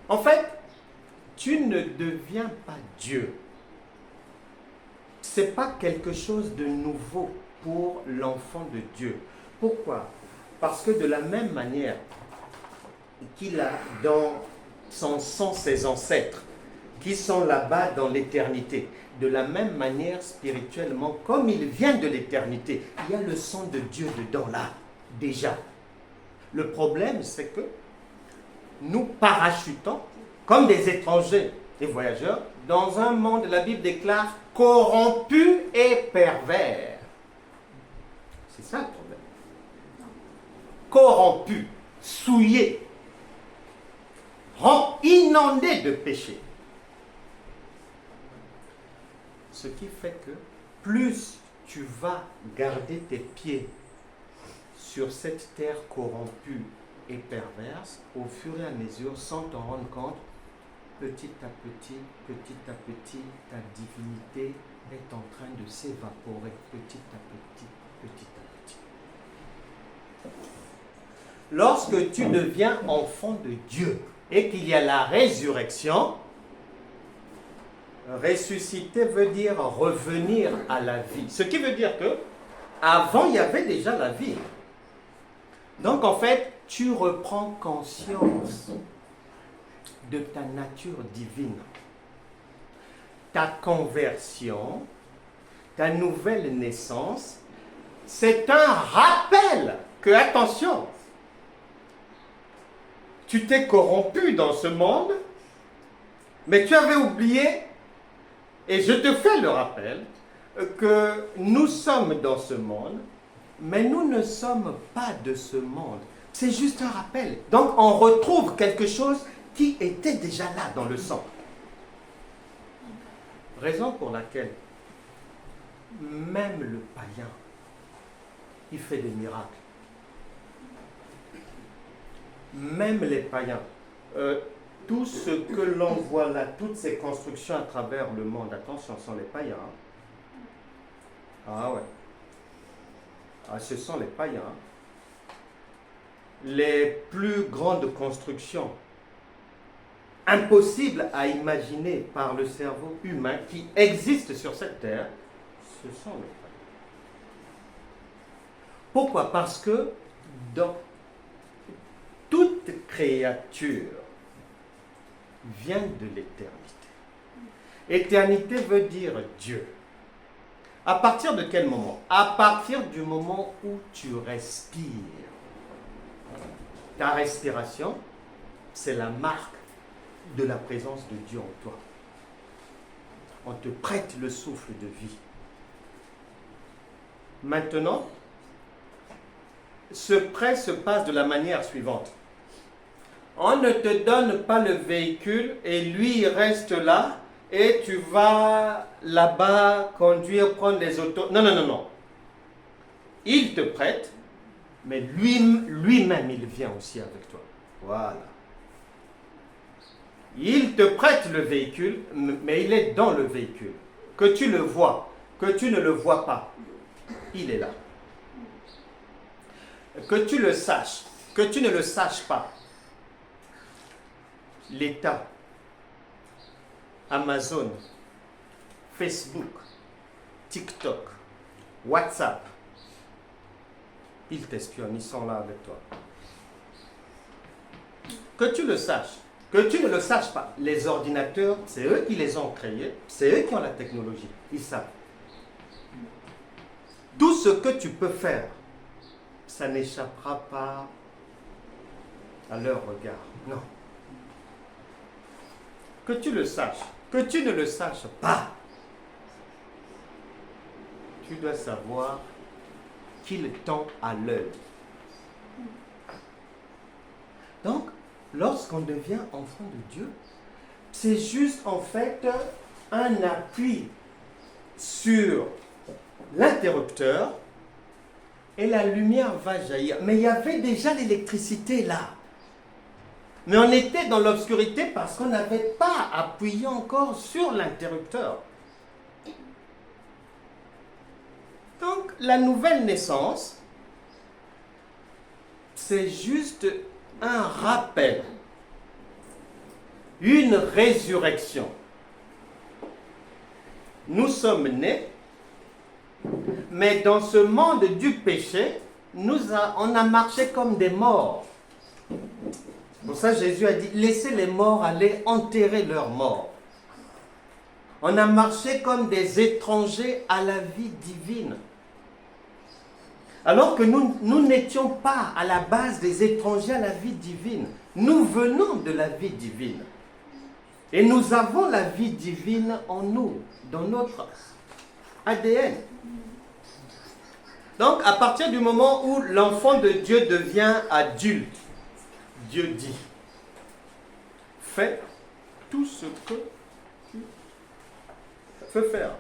En fait, tu ne deviens pas Dieu. Ce n'est pas quelque chose de nouveau pour l'enfant de Dieu. Pourquoi? Parce que de la même manière qu'il a dans son sang ses ancêtres, qui sont là-bas dans l'éternité, de la même manière spirituellement, comme il vient de l'éternité, il y a le sang de Dieu dedans là, déjà. Le problème, c'est que nous parachutons comme des étrangers, des voyageurs, dans un monde, la Bible déclare, corrompu et pervers. C'est ça le problème. Corrompu, souillé, inondé de péché. Ce qui fait que plus tu vas garder tes pieds sur cette terre corrompue et perverse, au fur et à mesure, sans t'en rendre compte, petit à petit, ta divinité est en train de s'évaporer, petit à petit. Lorsque tu deviens enfant de Dieu et qu'il y a la résurrection, ressusciter veut dire revenir à la vie. Ce qui veut dire que avant il y avait déjà la vie. Donc en fait, tu reprends conscience de ta nature divine. Ta conversion, ta nouvelle naissance, c'est un rappel que, attention, tu t'es corrompu dans ce monde, mais tu avais oublié, et je te fais le rappel, que nous sommes dans ce monde, mais nous ne sommes pas de ce monde. C'est juste un rappel. Donc on retrouve quelque chose qui était déjà là dans le sang. Raison pour laquelle même le païen, il fait des miracles. Même les païens. Tout ce que l'on voit là, toutes ces constructions à travers le monde, attention, ce sont les païens. Ah ouais. Ah, ce sont les païens. Les plus grandes constructions impossibles à imaginer par le cerveau humain qui existent sur cette terre, ce sont les païens. Pourquoi? Parce que dans toute créature vient de l'éternité. Éternité veut dire Dieu. À partir de quel moment? À partir du moment où tu respires. Ta respiration, c'est la marque de la présence de Dieu en toi. On te prête le souffle de vie. Maintenant, ce prêt se passe de la manière suivante. On ne te donne pas le véhicule et lui il reste là et tu vas là-bas conduire, prendre les autos. Non, non, non, non. Il te prête, mais lui-même il vient aussi avec toi. Voilà. Il te prête le véhicule, mais il est dans le véhicule. Que tu le vois, que tu ne le vois pas, il est là. Que tu le saches, que tu ne le saches pas. L'État, Amazon, Facebook, TikTok, WhatsApp, ils t'espionnent, ils sont là avec toi. Que tu le saches, que tu ne le saches pas. Les ordinateurs, c'est eux qui les ont créés, c'est eux qui ont la technologie, ils savent. Tout ce que tu peux faire, ça n'échappera pas à leur regard. Non. Que tu le saches, que tu ne le saches pas, tu dois savoir qu'il tend à l'œil. Donc, lorsqu'on devient enfant de Dieu, c'est juste en fait un appui sur l'interrupteur et la lumière va jaillir. Mais il y avait déjà l'électricité là. Mais on était dans l'obscurité parce qu'on n'avait pas appuyé encore sur l'interrupteur. Donc, la nouvelle naissance, c'est juste un rappel, une résurrection. Nous sommes nés, mais dans ce monde du péché, on a marché comme des morts. Pour ça, Jésus a dit, laissez les morts aller enterrer leurs morts. On a marché comme des étrangers à la vie divine. Alors que nous n'étions pas à la base des étrangers à la vie divine. Nous venons de la vie divine. Et nous avons la vie divine en nous, dans notre ADN. Donc, à partir du moment où l'enfant de Dieu devient adulte, Dieu dit, fais tout ce que tu veux faire.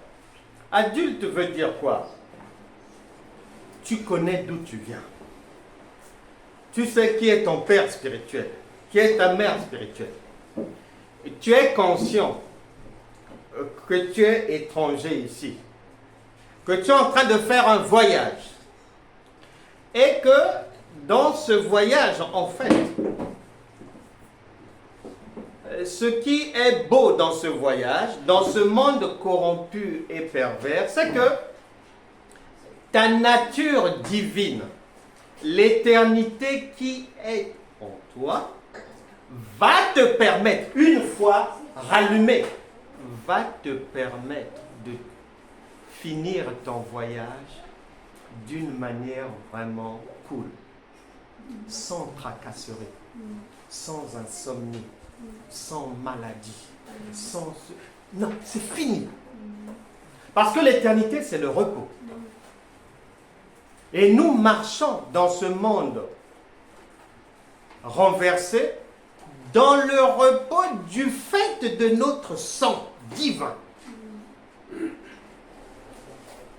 Adulte veut dire quoi? Tu connais d'où tu viens. Tu sais qui est ton père spirituel, qui est ta mère spirituelle. Et tu es conscient que tu es étranger ici, que tu es en train de faire un voyage. Et que dans ce voyage, en fait, ce qui est beau dans ce voyage, dans ce monde corrompu et pervers, c'est que ta nature divine, l'éternité qui est en toi, va te permettre, une fois rallumée, va te permettre de finir ton voyage d'une manière vraiment cool, sans tracasserie, sans insomnie, sans maladie, sans... Non, c'est fini. Parce que l'éternité, c'est le repos. Et nous marchons dans ce monde renversé dans le repos du fait de notre sang divin.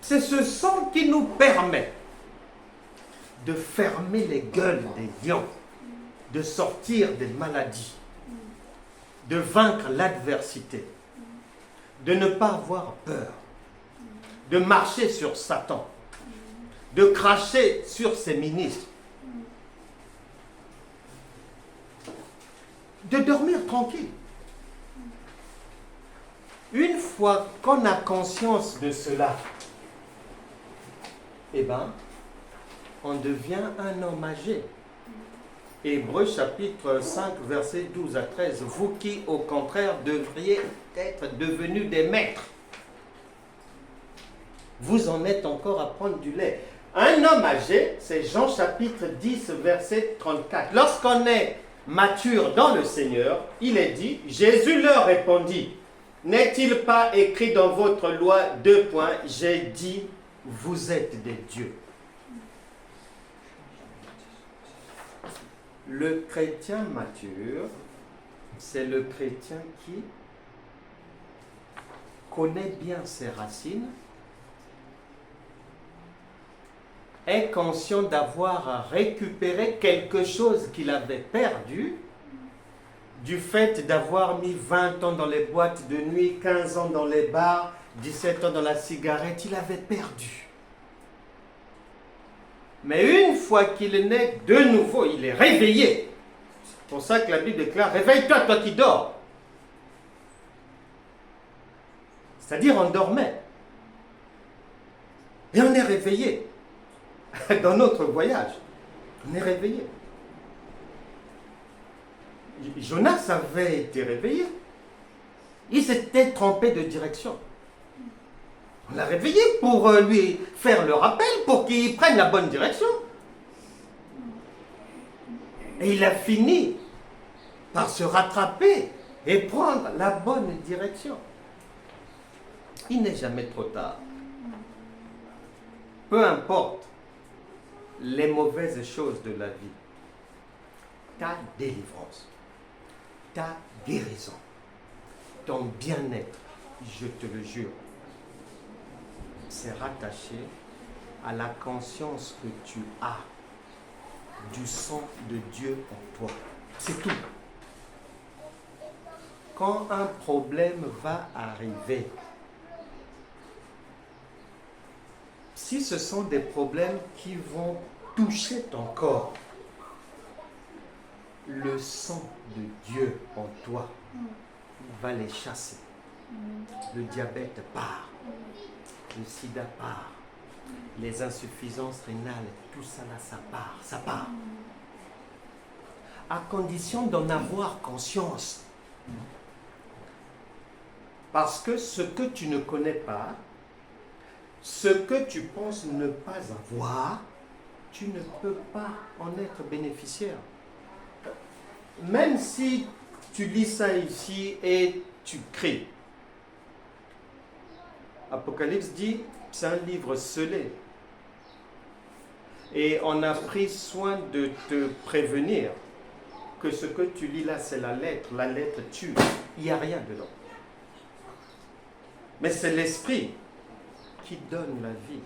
C'est ce sang qui nous permet de fermer les gueules des lions, de sortir des maladies, de vaincre l'adversité, de ne pas avoir peur, de marcher sur Satan, de cracher sur ses ministres, de dormir tranquille. Une fois qu'on a conscience de cela, eh bien, on devient un homme âgé. Hébreux chapitre 5, versets 12 à 13. Vous qui, au contraire, devriez être devenus des maîtres, vous en êtes encore à prendre du lait. Un homme âgé, c'est Jean chapitre 10, verset 34. Lorsqu'on est mature dans le Seigneur, il est dit, Jésus leur répondit, n'est-il pas écrit dans votre loi, j'ai dit, vous êtes des dieux. Le chrétien mature, c'est le chrétien qui connaît bien ses racines, est conscient d'avoir récupéré quelque chose qu'il avait perdu, du fait d'avoir mis 20 ans dans les boîtes de nuit, 15 ans dans les bars, 17 ans dans la cigarette, il avait perdu. Mais une fois qu'il est né de nouveau, il est réveillé. C'est pour ça que la Bible déclare, réveille-toi, toi qui dors. C'est-à-dire on dormait. Et on est réveillé. Dans notre voyage, on est réveillé. Jonas avait été réveillé. Il s'était trompé de direction. On l'a réveillé pour lui faire le rappel, pour qu'il prenne la bonne direction. Et il a fini par se rattraper et prendre la bonne direction. Il n'est jamais trop tard. Peu importe les mauvaises choses de la vie, ta délivrance, ta guérison, ton bien-être, je te le jure, c'est rattaché à la conscience que tu as du sang de Dieu en toi. C'est tout. Quand un problème va arriver, si ce sont des problèmes qui vont toucher ton corps, le sang de Dieu en toi va les chasser. Le diabète part, le sida part, les insuffisances rénales, tout ça là, ça part. À condition d'en avoir conscience. Parce que ce que tu ne connais pas, ce que tu penses ne pas avoir, tu ne peux pas en être bénéficiaire. Même si tu lis ça ici et tu cries. Apocalypse dit, c'est un livre scellé. Et on a pris soin de te prévenir que ce que tu lis là, c'est la lettre tue. Il n'y a rien dedans. Mais c'est l'esprit qui donne la vie.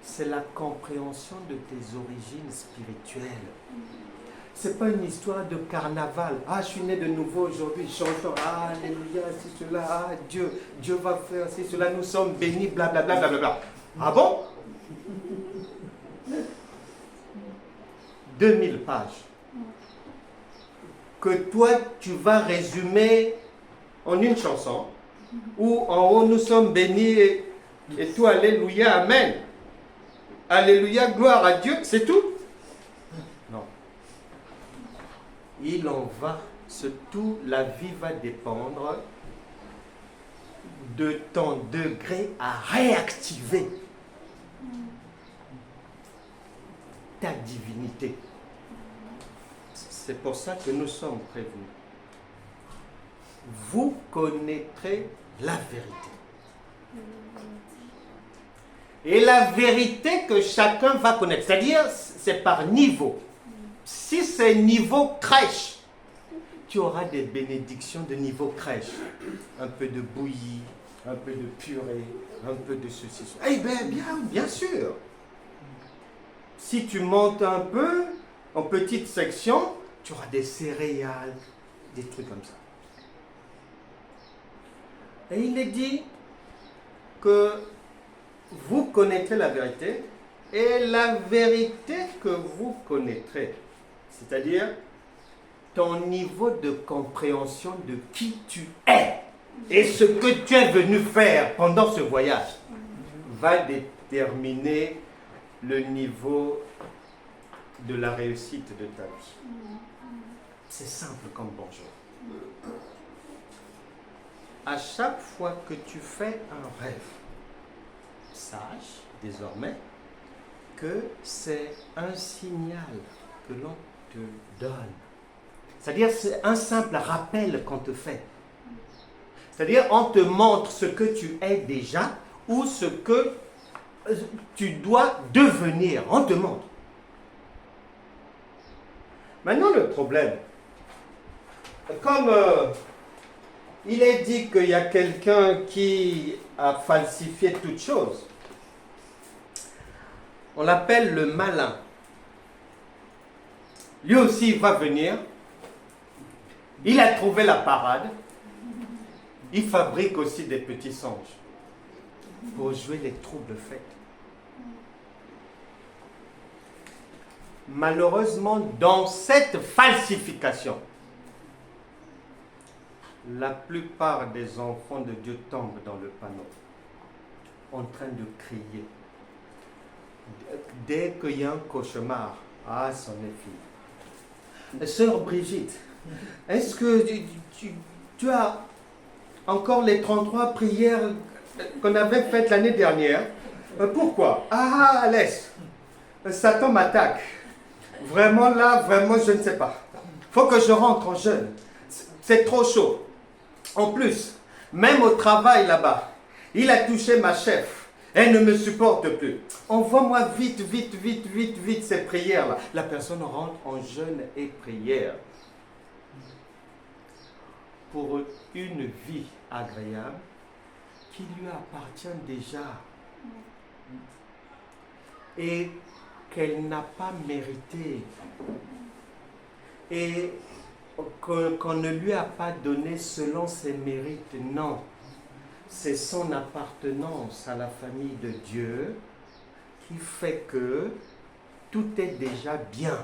C'est la compréhension de tes origines spirituelles. C'est pas une histoire de carnaval. Ah, je suis né de nouveau aujourd'hui, chantons. Ah, alléluia, c'est cela. Ah, Dieu va faire c'est cela. Nous sommes bénis, blablabla. Bla, bla, bla. Ah bon? 2000 pages. Que toi, tu vas résumer en une chanson, où en haut, nous sommes bénis et tout, alléluia, amen. Alléluia, gloire à Dieu, c'est tout? Non. Il en va, tout, la vie va dépendre de ton degré à réactiver ta divinité. C'est pour ça que nous sommes prévenus. Vous connaîtrez la vérité. Et la vérité que chacun va connaître, c'est-à-dire c'est par niveau. Si c'est niveau crèche, tu auras des bénédictions de niveau crèche. Un peu de bouillie, un peu de purée, un peu de ceci. Eh bien, bien sûr. Si tu montes un peu en petite section, tu auras des céréales, des trucs comme ça. Et il est dit que vous connaîtrez la vérité et la vérité que vous connaîtrez, c'est-à-dire ton niveau de compréhension de qui tu es et ce que tu es venu faire pendant ce voyage va déterminer le niveau de la réussite de ta vie. C'est simple comme bonjour. À chaque fois que tu fais un rêve, sache désormais que c'est un signal que l'on te donne. C'est-à-dire c'est un simple rappel qu'on te fait. C'est-à-dire on te montre ce que tu es déjà ou ce que tu dois devenir. On te montre. Maintenant le problème, comme il est dit qu'il y a quelqu'un qui a falsifié toute chose, on l'appelle le malin. Lui aussi il va venir, il a trouvé la parade, il fabrique aussi des petits songes pour jouer les troubles faits. Malheureusement, dans cette falsification, la plupart des enfants de Dieu tombent dans le panneau, en train de crier. Dès qu'il y a un cauchemar, ah, c'en est fini. Sœur Brigitte, est-ce que tu as encore les 33 prières qu'on avait faites l'année dernière? Pourquoi? Ah, laisse. Satan m'attaque. Vraiment là, vraiment, je ne sais pas. Il faut que je rentre en jeûne. C'est trop chaud. En plus, même au travail là-bas, il a touché ma chef. Elle ne me supporte plus. Envoie-moi vite ces prières-là. La personne rentre en jeûne et prière. Pour une vie agréable qui lui appartient déjà. Et qu'elle n'a pas mérité. Et qu'on ne lui a pas donné selon ses mérites. Non. C'est son appartenance à la famille de Dieu qui fait que tout est déjà bien.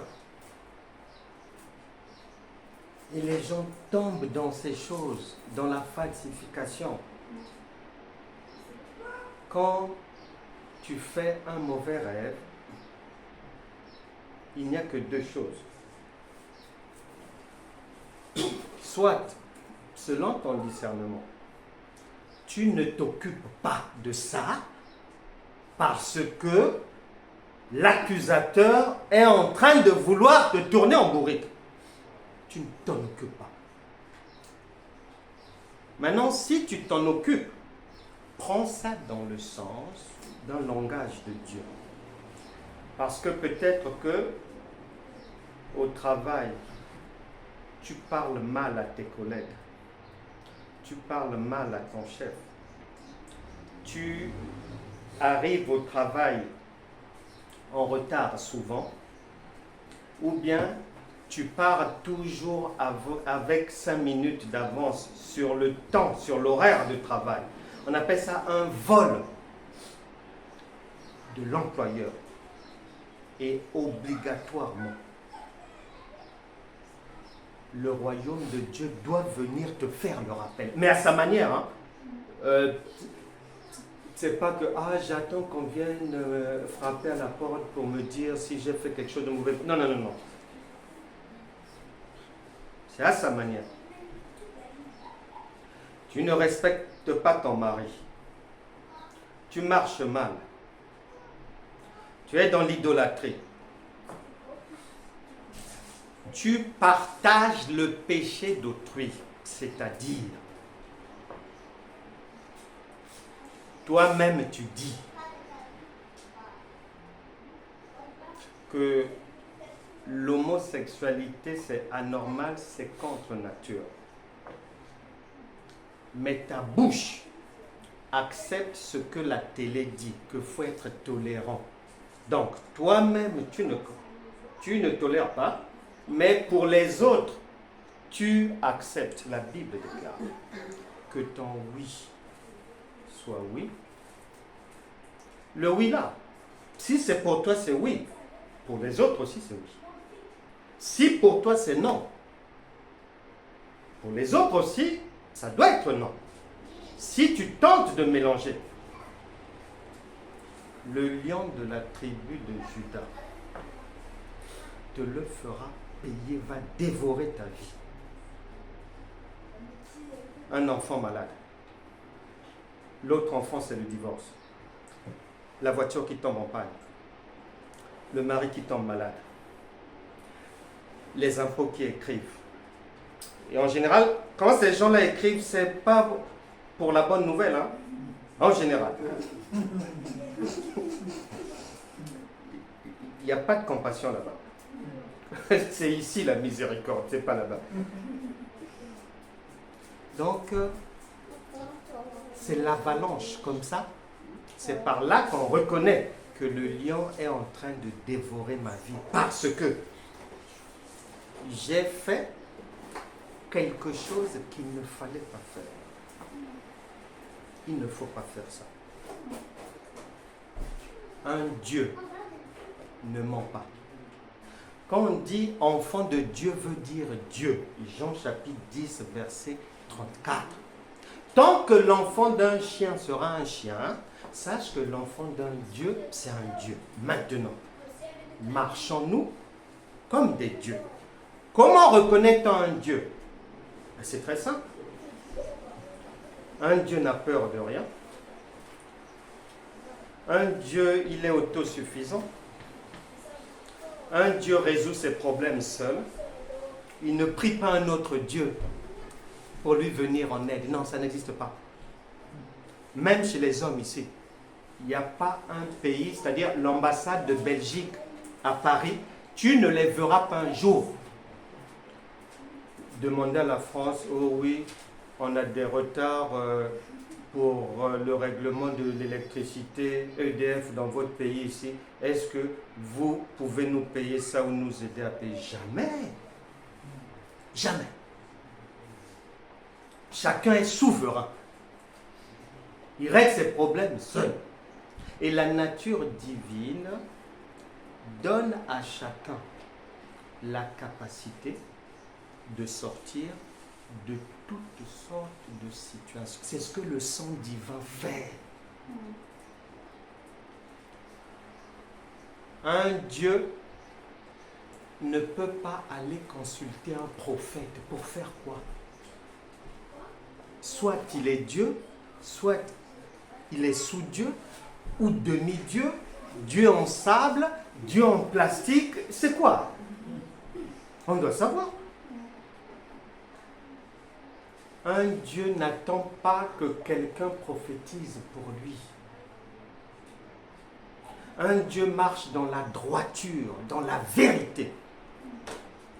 Et les gens tombent dans ces choses, dans la falsification. Quand tu fais un mauvais rêve, il n'y a que deux choses. Soit, selon ton discernement, tu ne t'occupes pas de ça parce que l'accusateur est en train de vouloir te tourner en bourrique. Tu ne t'en occupes pas. Maintenant, si tu t'en occupes, prends ça dans le sens d'un langage de Dieu. Parce que peut-être que au travail, tu parles mal à tes collègues. Tu parles mal à ton chef. Tu arrives au travail en retard souvent. Ou bien tu pars toujours avec 5 minutes d'avance sur le temps, sur l'horaire de travail. On appelle ça un vol de l'employeur. Et obligatoirement, le royaume de Dieu doit venir te faire le rappel. Mais à sa manière. Hein. C'est pas que j'attends qu'on vienne frapper à la porte pour me dire si j'ai fait quelque chose de mauvais. Non. C'est à sa manière. Tu ne respectes pas ton mari. Tu marches mal. Tu es dans l'idolâtrie. tu partages le péché d'autrui, c'est-à-dire, toi-même tu dis que l'homosexualité c'est anormal, c'est contre nature. Mais ta bouche accepte ce que la télé dit, qu'il faut être tolérant. Donc, toi-même, tu ne tolères pas, mais pour les autres, tu acceptes. La Bible déclare que ton oui soit oui. Le oui là, si c'est pour toi, c'est oui. Pour les autres aussi, c'est oui. Si pour toi, c'est non. Pour les autres aussi, ça doit être non. Si tu tentes de mélanger, le lion de la tribu de Juda te le fera payer, va dévorer ta vie. Un enfant malade. L'autre enfant, c'est le divorce. La voiture qui tombe en panne. Le mari qui tombe malade. Les impôts qui écrivent. Et en général, quand ces gens-là écrivent, c'est pas pour la bonne nouvelle, hein? En général. Il n'y a pas de compassion là-bas. C'est ici la miséricorde, c'est pas là-bas. Donc, c'est l'avalanche comme ça. C'est par là qu'on reconnaît que le lion est en train de dévorer ma vie. Parce que j'ai fait quelque chose qu'il ne fallait pas faire. Il ne faut pas faire ça. Un Dieu ne ment pas. Quand on dit enfant de Dieu veut dire Dieu. Jean chapitre 10 verset 34. Tant que l'enfant d'un chien sera un chien, sache que l'enfant d'un Dieu, c'est un Dieu. Maintenant, marchons-nous comme des dieux. Comment reconnaît-on un Dieu? C'est très simple. Un Dieu n'a peur de rien. Un Dieu, il est autosuffisant. Un Dieu résout ses problèmes seul. Il ne prie pas un autre Dieu pour lui venir en aide. Non, ça n'existe pas. Même chez les hommes ici, il n'y a pas un pays, c'est-à-dire l'ambassade de Belgique à Paris, tu ne les verras pas un jour. Demander à la France, oh oui, on a des retards pour le règlement de l'électricité EDF dans votre pays ici. Est-ce que vous pouvez nous payer ça ou nous aider à payer? Jamais. Jamais. Chacun est souverain. Il règle ses problèmes seul. Et la nature divine donne à chacun la capacité de sortir de toutes sortes de situations. C'est ce que le sang divin fait. Un Dieu ne peut pas aller consulter un prophète pour faire quoi? Soit il est Dieu, soit il est sous Dieu, ou demi-Dieu, Dieu en sable, Dieu en plastique. C'est quoi? On doit savoir. Un Dieu n'attend pas que quelqu'un prophétise pour lui. Un Dieu marche dans la droiture, dans la vérité.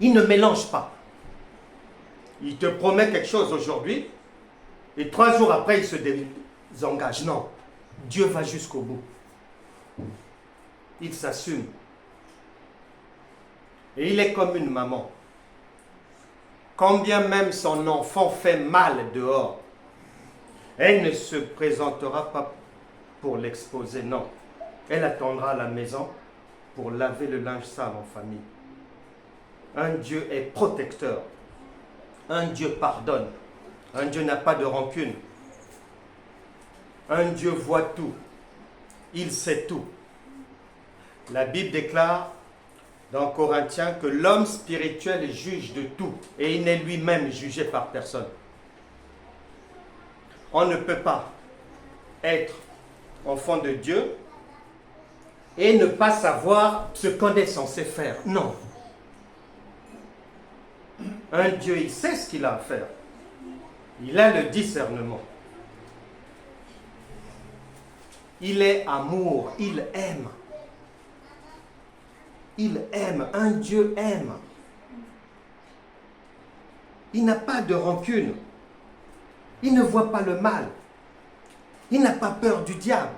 Il ne mélange pas. Il te promet quelque chose aujourd'hui et 3 jours après il se désengage. Non, Dieu va jusqu'au bout. Il s'assume. Et il est comme une maman. Quand bien même son enfant fait mal dehors, elle ne se présentera pas pour l'exposer, non. Elle attendra à la maison pour laver le linge sale en famille. Un Dieu est protecteur. Un Dieu pardonne. Un Dieu n'a pas de rancune. Un Dieu voit tout. Il sait tout. La Bible déclare dans Corinthiens que l'homme spirituel juge de tout et il n'est lui-même jugé par personne. On ne peut pas être enfant de Dieu et ne pas savoir ce qu'on est censé faire. Non. Un Dieu, il sait ce qu'il a à faire. Il a le discernement. Il est amour, il aime. Il aime, un Dieu aime. Il n'a pas de rancune. Il ne voit pas le mal. Il n'a pas peur du diable.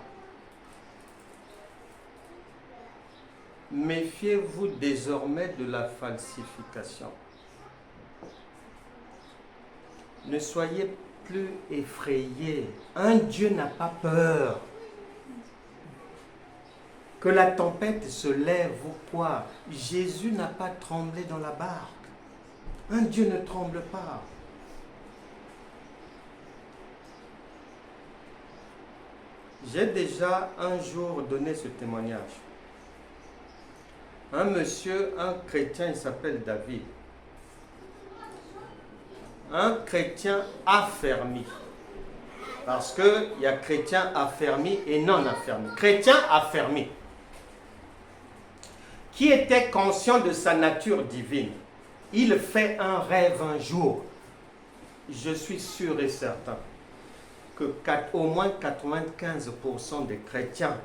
Méfiez-vous désormais de la falsification. Ne soyez plus effrayés. Un Dieu n'a pas peur. Que la tempête se lève ou quoi, Jésus n'a pas tremblé dans la barque. Un Dieu ne tremble pas. J'ai déjà un jour donné ce témoignage. Un monsieur, un chrétien, il s'appelle David. Un chrétien affermi. Parce qu'il y a chrétien affermi et non affermi. Chrétien affermi. Qui était conscient de sa nature divine. Il fait un rêve un jour. Je suis sûr et certain que au moins 95% des chrétiens,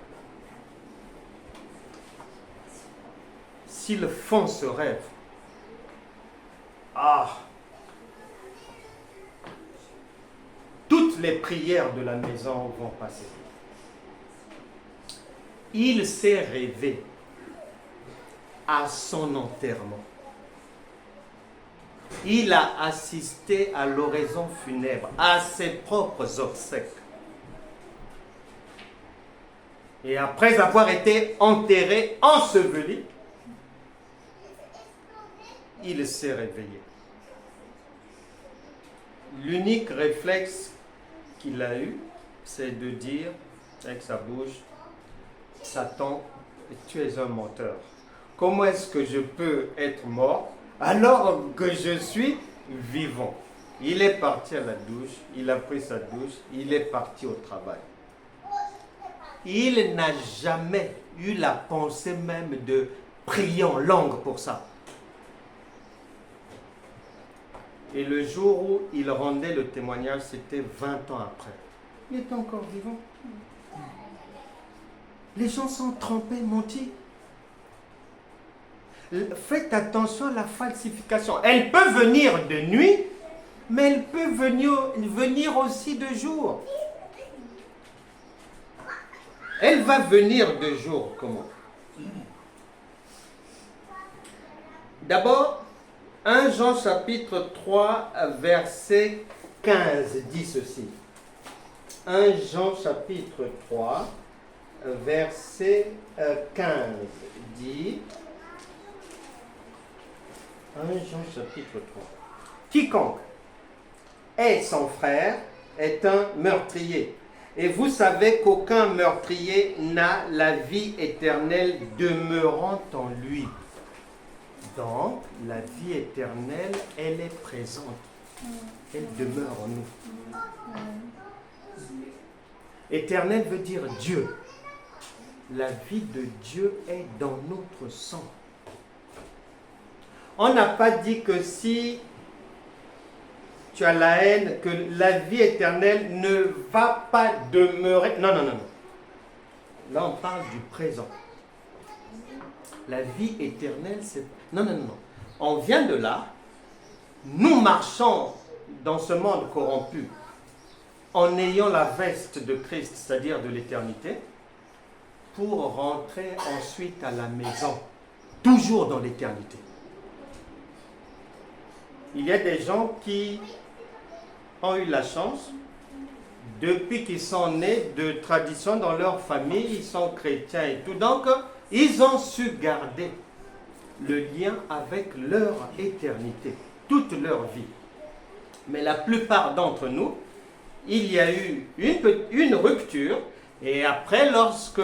s'ils font ce rêve, toutes les prières de la maison vont passer. Il s'est rêvé à son enterrement. Il a assisté à l'oraison funèbre, à ses propres obsèques. Et après avoir été enterré, enseveli, il s'est réveillé. L'unique réflexe qu'il a eu, c'est de dire avec sa bouche, Satan, tu es un menteur. Comment est-ce que je peux être mort alors que je suis vivant? Il est parti à la douche, il a pris sa douche, il est parti au travail. Il n'a jamais eu la pensée même de prier en langue pour ça. Et le jour où il rendait le témoignage, c'était 20 ans après. Il est encore vivant. Les gens sont trompés, mentis. Faites attention à la falsification. Elle peut venir de nuit, mais elle peut venir aussi de jour. Elle va venir de jour, comment? D'abord, 1 Jean chapitre 3, verset 15 dit ceci. 1 Jean chapitre 3, verset 15 dit... 1 Jean chapitre 3. Quiconque est son frère est un meurtrier. Et vous savez qu'aucun meurtrier n'a la vie éternelle demeurant en lui. Donc, la vie éternelle, elle est présente. Elle demeure en nous. Éternel veut dire Dieu. La vie de Dieu est dans notre sang. On n'a pas dit que si tu as la haine, que la vie éternelle ne va pas demeurer. Non, non, non, non. Là, on parle du présent. La vie éternelle, c'est... Non, non, non, non. On vient de là. Nous marchons dans ce monde corrompu en ayant la veste de Christ, c'est-à-dire de l'éternité, pour rentrer ensuite à la maison, toujours dans l'éternité. Il y a des gens qui ont eu la chance, depuis qu'ils sont nés de tradition dans leur famille, ils sont chrétiens et tout. Donc, ils ont su garder le lien avec leur éternité, toute leur vie. Mais la plupart d'entre nous, il y a eu une rupture, et après, lorsque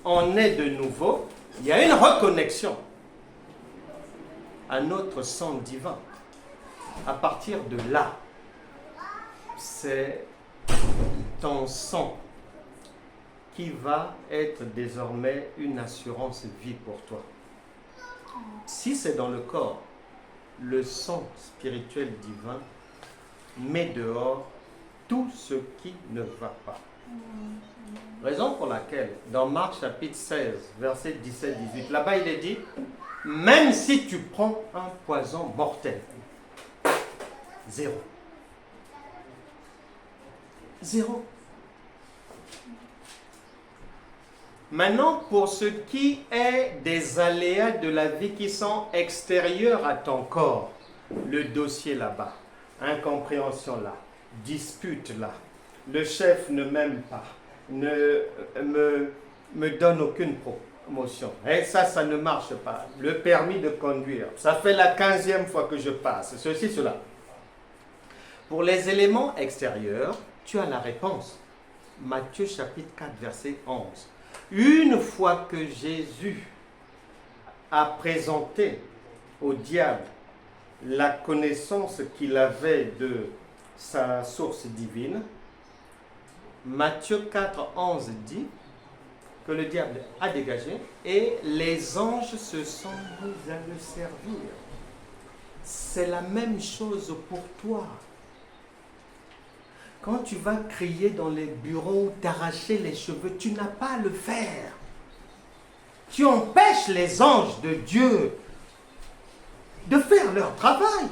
on est de nouveau, il y a une reconnexion à notre sang divin. À partir de là, c'est ton sang qui va être désormais une assurance vie pour toi. Si c'est dans le corps, le sang spirituel divin met dehors tout ce qui ne va pas. Raison pour laquelle, dans Marc chapitre 16, verset 17-18, là-bas il est dit, même si tu prends un poison mortel, zéro. Zéro. Maintenant, pour ce qui est des aléas de la vie qui sont extérieurs à ton corps, le dossier là-bas, incompréhension là, dispute là, le chef ne m'aime pas, ne me donne aucune promotion. Et ça ne marche pas. Le permis de conduire, ça fait la 15e fois que je passe, ceci, cela. Pour les éléments extérieurs, tu as la réponse. Matthieu chapitre 4, verset 11. Une fois que Jésus a présenté au diable la connaissance qu'il avait de sa source divine, Matthieu 4, 11 dit que le diable a dégagé et les anges se sont mis à le servir. C'est la même chose pour toi. Quand tu vas crier dans les bureaux, t'arracher les cheveux, tu n'as pas à le faire. Tu empêches les anges de Dieu de faire leur travail.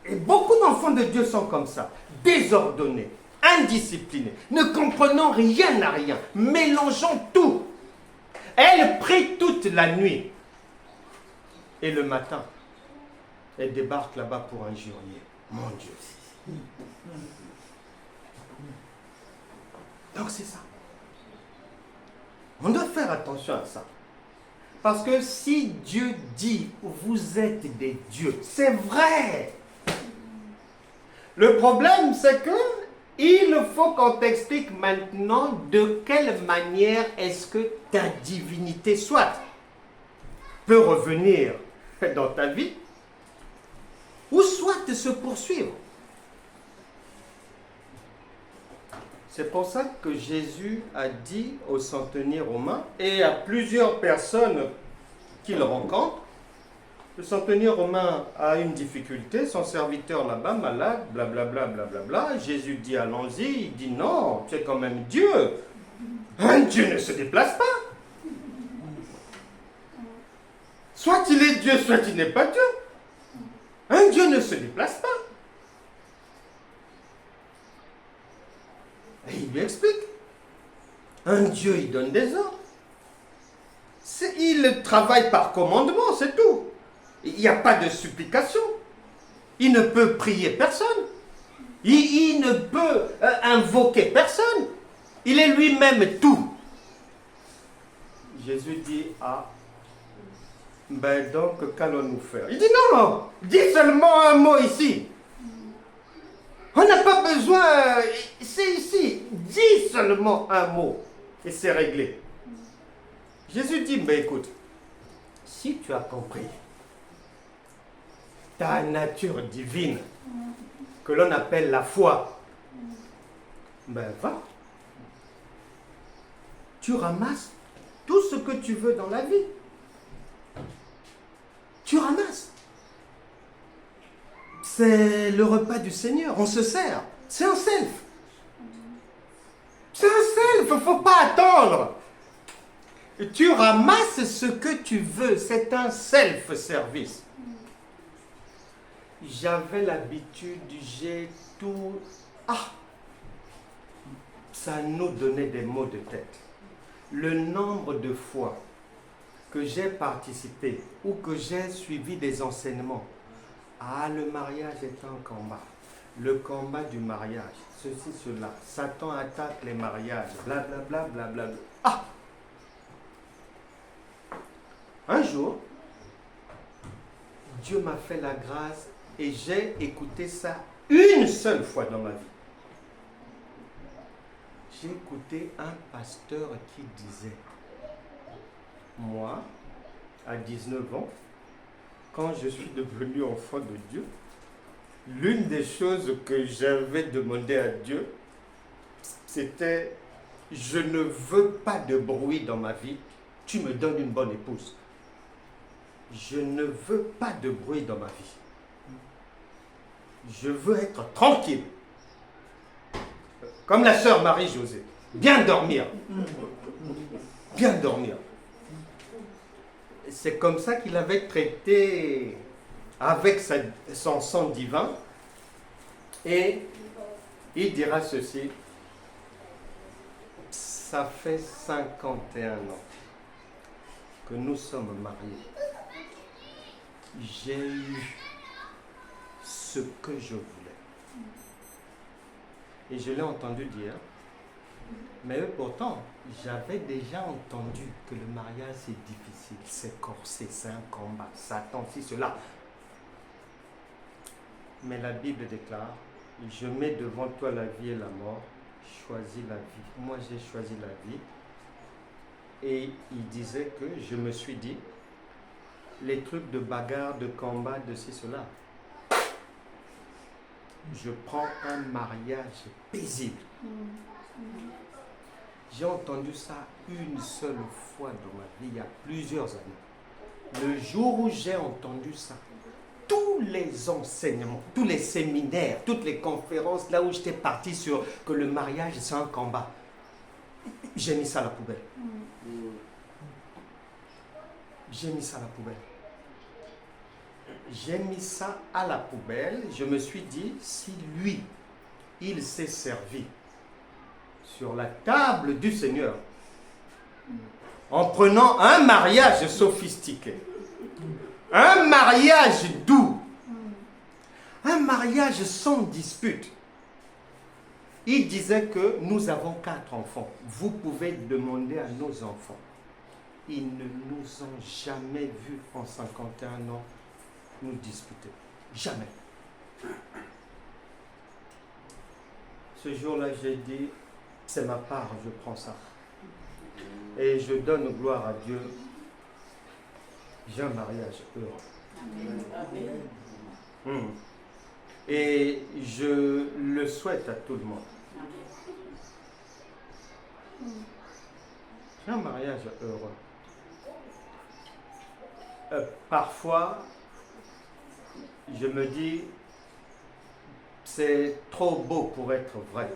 Et beaucoup d'enfants de Dieu sont comme ça, désordonnés, indisciplinés, ne comprenant rien à rien, mélangeant tout. Elle prie toute la nuit. Et le matin, elle débarque là-bas pour injurier. Mon Dieu. Donc c'est ça. On doit faire attention à ça. Parce que si Dieu dit vous êtes des dieux, c'est vrai. Le problème c'est que il faut qu'on t'explique maintenant de quelle manière est-ce que ta divinité soit peut revenir dans ta vie ou soit se poursuivre. C'est pour ça que Jésus a dit au centenier romain et à plusieurs personnes qu'il rencontre, le centenier romain a une difficulté, son serviteur là-bas malade, blablabla, blablabla. Jésus dit allons-y, il dit non, tu es quand même Dieu. Un Dieu ne se déplace pas. Soit il est Dieu, soit il n'est pas Dieu. Un Dieu ne se déplace pas. Et il lui explique. Un Dieu, il donne des ordres. Il travaille par commandement, c'est tout. Il n'y a pas de supplication. Il ne peut prier personne. Il ne peut invoquer personne. Il est lui-même tout. Jésus dit, ah, ben donc qu'allons-nous faire? Il dit, non, non, dis seulement un mot ici. On n'a pas besoin, c'est ici, dis seulement un mot et c'est réglé. Jésus dit, mais écoute, si tu as compris ta nature divine, que l'on appelle la foi, ben va. Tu ramasses tout ce que tu veux dans la vie. Tu ramasses. C'est le repas du Seigneur, on se sert. C'est un self. C'est un self, il ne faut pas attendre. Tu ramasses ce que tu veux, c'est un self-service. J'avais l'habitude, j'ai tout... Ah! Ça nous donnait des maux de tête. Le nombre de fois que j'ai participé ou que j'ai suivi des enseignements. Ah, le mariage est un combat. Le combat du mariage, ceci, cela. Satan attaque les mariages, blablabla, blablabla. Ah! Un jour, Dieu m'a fait la grâce et j'ai écouté ça une seule fois dans ma vie. J'ai écouté un pasteur qui disait, moi, à 19 ans, quand je suis devenu enfant de Dieu, l'une des choses que j'avais demandé à Dieu, c'était, je ne veux pas de bruit dans ma vie, tu me donnes une bonne épouse. je ne veux pas de bruit dans ma vie. Je veux être tranquille. Comme la sœur Marie-Josée. Bien dormir. Bien dormir. C'est comme ça qu'il avait traité avec son sang divin. Et il dira ceci. Ça fait 51 ans que nous sommes mariés. J'ai eu ce que je voulais. Et je l'ai entendu dire, mais pourtant, j'avais déjà entendu que le mariage c'est difficile, c'est corsé, c'est un combat, Satan, si cela. Mais la Bible déclare, je mets devant toi la vie et la mort, choisis la vie. Moi j'ai choisi la vie. Et il disait que je me suis dit, les trucs de bagarre, de combat, de ci, cela. Je prends un mariage paisible. J'ai entendu ça une seule fois dans ma vie, il y a plusieurs années. Le jour où j'ai entendu ça, tous les enseignements, tous les séminaires, toutes les conférences, là où j'étais parti sur que le mariage c'est un combat, j'ai mis ça à la poubelle. J'ai mis ça à la poubelle. J'ai mis ça à la poubelle. Je me suis dit, si lui, il s'est servi sur la table du Seigneur, en prenant un mariage sophistiqué, un mariage doux, un mariage sans dispute. Il disait que nous avons 4 enfants. Vous pouvez demander à nos enfants. Ils ne nous ont jamais vus en 51 ans nous disputer. Jamais. Ce jour-là, j'ai dit, c'est ma part, je prends ça. Et je donne gloire à Dieu. J'ai un mariage heureux. Amen. Et je le souhaite à tout le monde. J'ai un mariage heureux. Parfois, je me dis, c'est trop beau pour être vrai.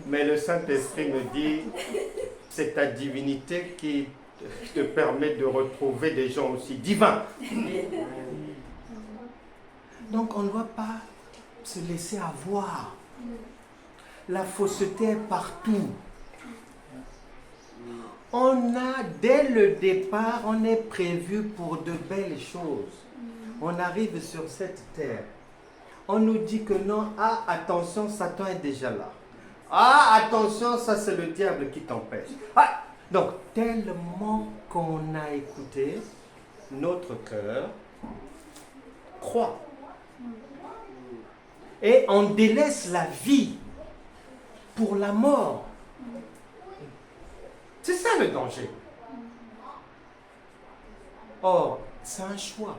Mais le Saint-Esprit me dit, c'est ta divinité qui te permet de retrouver des gens aussi divins. Donc on ne doit pas se laisser avoir. La fausseté est partout. On a, dès le départ, on est prévu pour de belles choses. On arrive sur cette terre. On nous dit que non, ah attention, Satan est déjà là. Ah attention, ça c'est le diable qui t'empêche. Ah, donc, tellement qu'on a écouté, notre cœur croit. Et on délaisse la vie pour la mort. C'est ça le danger. Or, c'est un choix.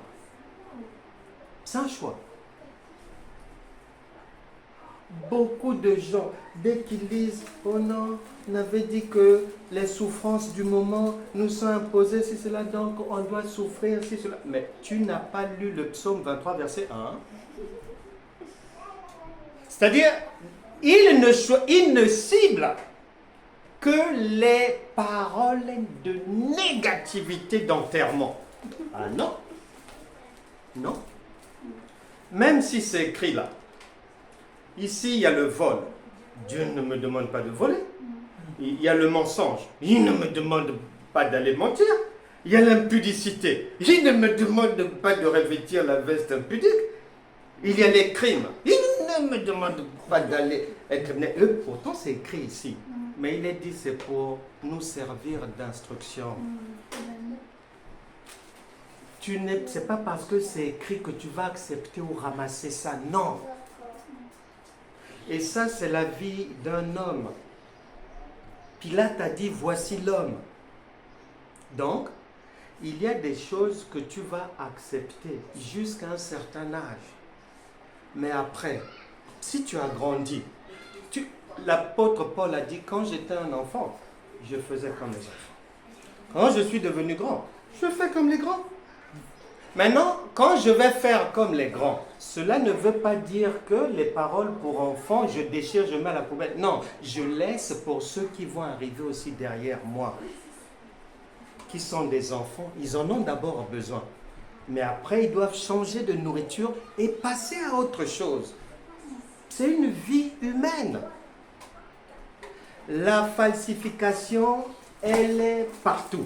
C'est un choix. Beaucoup de gens, dès qu'ils lisent, oh non, on avait dit que les souffrances du moment nous sont imposées, c'est cela, donc on doit souffrir, c'est cela. Mais tu n'as pas lu le psaume 23, verset 1. C'est-à-dire, il ne cible que les paroles de négativité d'enterrement. Ah non. Non. Même si c'est écrit là. Ici, il y a le vol. Dieu ne me demande pas de voler. Il y a le mensonge. Il ne me demande pas d'aller mentir. Il y a l'impudicité. Il ne me demande pas de revêtir la veste impudique. Il y a les crimes. Il ne me demande pas d'aller être... Pourtant, c'est écrit ici. Mais il est dit, c'est pour nous servir d'instruction. Ce n'est pas parce que c'est écrit que tu vas accepter ou ramasser ça. Non. Et ça, c'est la vie d'un homme. Pilate a dit, voici l'homme. Donc, il y a des choses que tu vas accepter jusqu'à un certain âge. Mais après, si tu as grandi, l'apôtre Paul a dit, quand j'étais un enfant, je faisais comme les enfants. Quand je suis devenu grand, Je fais comme les grands. Maintenant, quand je vais faire comme les grands, cela ne veut pas dire que les paroles pour enfants, je déchire, je mets à la poubelle. Non, je laisse pour ceux qui vont arriver aussi derrière moi, qui sont des enfants. Ils en ont d'abord besoin. Mais après, ils doivent changer de nourriture et passer à autre chose. C'est une vie humaine. La falsification, elle est partout.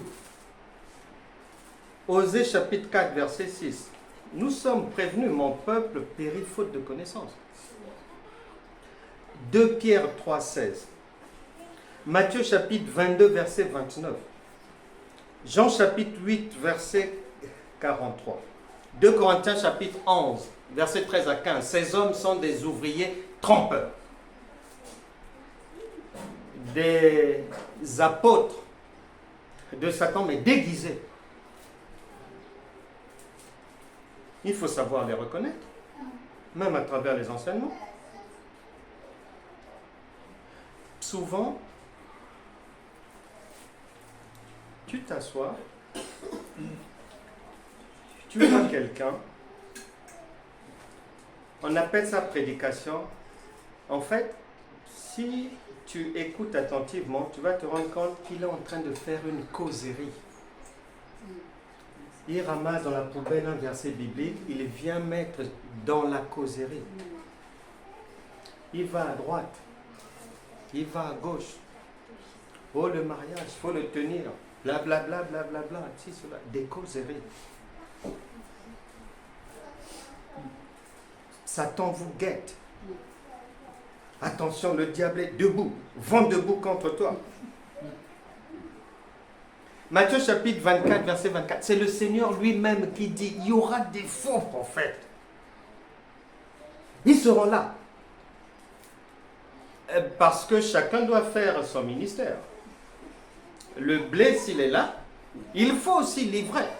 Osée chapitre 4, verset 6. Nous sommes prévenus, mon peuple périt faute de connaissance. 2 Pierre 3, 16. Matthieu chapitre 22, verset 29. Jean chapitre 8, verset 43. 2 Corinthiens chapitre 11, verset 13 à 15. Ces hommes sont des ouvriers trompeurs. Des apôtres de Satan, mais déguisés. Il faut savoir les reconnaître, même à travers les enseignements. Souvent, tu t'assois, tu vois quelqu'un, on appelle ça prédication. En fait, si tu écoutes attentivement, tu vas te rendre compte qu'il est en train de faire une causerie. Il ramasse dans la poubelle un verset biblique, il vient mettre dans la causerie. Il va à droite, il va à gauche. Oh, le mariage, il faut le tenir. Blablabla, blablabla, si, cela, des causeries. Satan vous guette. Attention, le diable est debout, vent debout contre toi. Matthieu chapitre 24, verset 24, c'est le Seigneur lui-même qui dit, il y aura des faux prophètes. Ils seront là. Parce que chacun doit faire son ministère. Le blé, s'il est là, il faut aussi l'ivraie.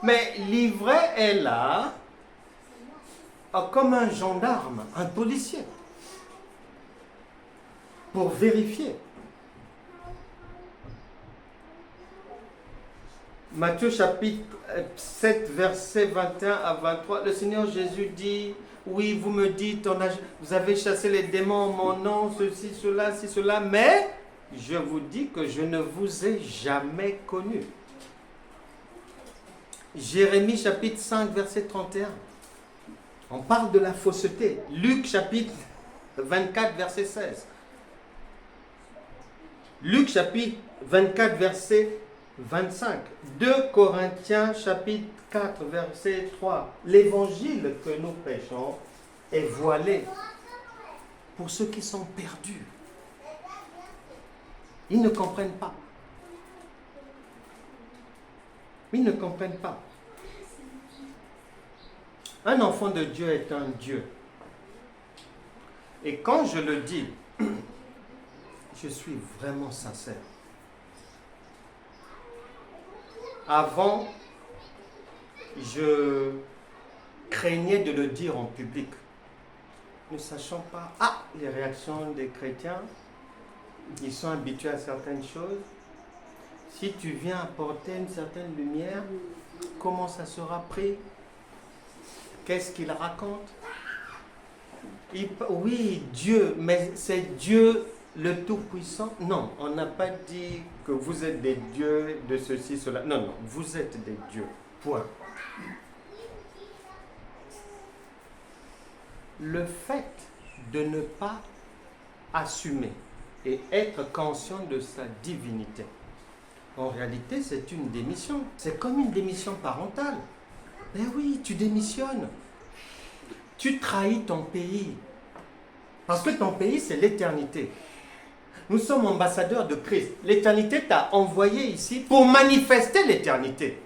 Mais l'ivraie est là comme un gendarme, un policier, pour vérifier. Matthieu chapitre 7, verset 21 à 23, le Seigneur Jésus dit, oui, vous me dites, vous avez chassé les démons en mon nom, ceci, cela, mais je vous dis que je ne vous ai jamais connu. Jérémie chapitre 5, verset 31. On parle de la fausseté. Luc chapitre 24, verset 16. Luc chapitre 24, verset 25. 2 Corinthiens chapitre 4, verset 3. L'évangile que nous prêchons est voilé pour ceux qui sont perdus. Ils ne comprennent pas. Ils ne comprennent pas. Un enfant de Dieu est un Dieu. Et quand je le dis, je suis vraiment sincère. Avant, je craignais de le dire en public. Ne sachant pas, les réactions des chrétiens, ils sont habitués à certaines choses. Si tu viens apporter une certaine lumière, comment ça sera pris? Qu'est-ce qu'il raconte? Oui, Dieu, mais c'est Dieu le Tout-Puissant? Non, on n'a pas dit que vous êtes des dieux de ceci, cela. Non, non, vous êtes des dieux. Point. Le fait de ne pas assumer et être conscient de sa divinité, en réalité, c'est une démission. C'est comme une démission parentale. Ben oui, tu démissionnes. Tu trahis ton pays. Parce que ton pays, c'est l'éternité. Nous sommes ambassadeurs de Christ. L'éternité t'a envoyé ici pour manifester l'éternité.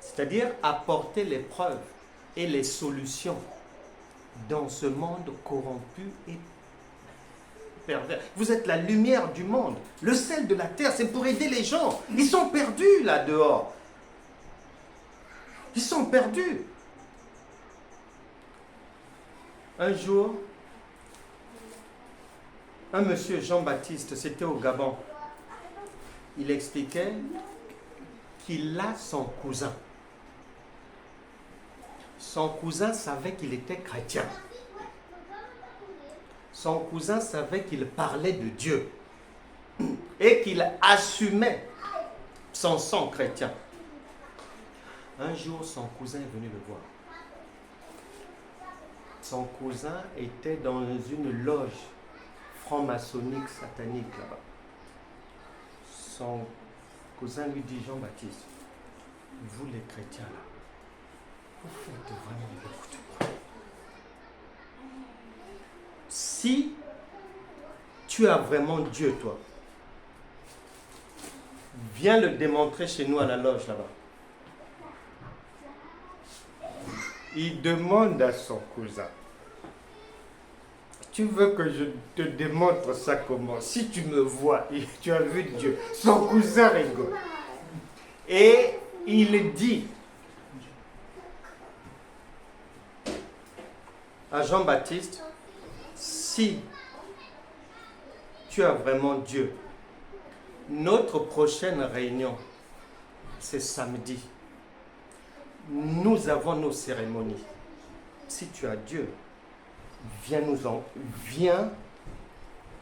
C'est-à-dire apporter les preuves et les solutions dans ce monde corrompu et pervers. Vous êtes la lumière du monde, le sel de la terre, c'est pour aider les gens. Ils sont perdus là dehors. Ils sont perdus. Un jour, Un monsieur Jean-Baptiste, c'était au Gabon. Il expliquait qu'il a son cousin. Son cousin savait qu'il était chrétien. Son cousin savait qu'il parlait de Dieu et qu'il assumait son sang chrétien. Un jour, son cousin est venu le voir. Son cousin était dans une loge franc-maçonnique satanique là-bas. Son cousin lui dit, Jean-Baptiste, vous les chrétiens là, vous faites vraiment n'importe quoi. Si tu as vraiment Dieu, toi, viens le démontrer chez nous à la loge là-bas. Il demande à son cousin, tu veux que je te démontre ça comment? Si tu me vois et tu as vu Dieu. Son cousin rigole. Et il dit à Jean-Baptiste, si tu as vraiment Dieu, notre prochaine réunion, c'est samedi. Nous avons nos cérémonies. Si tu as Dieu, viens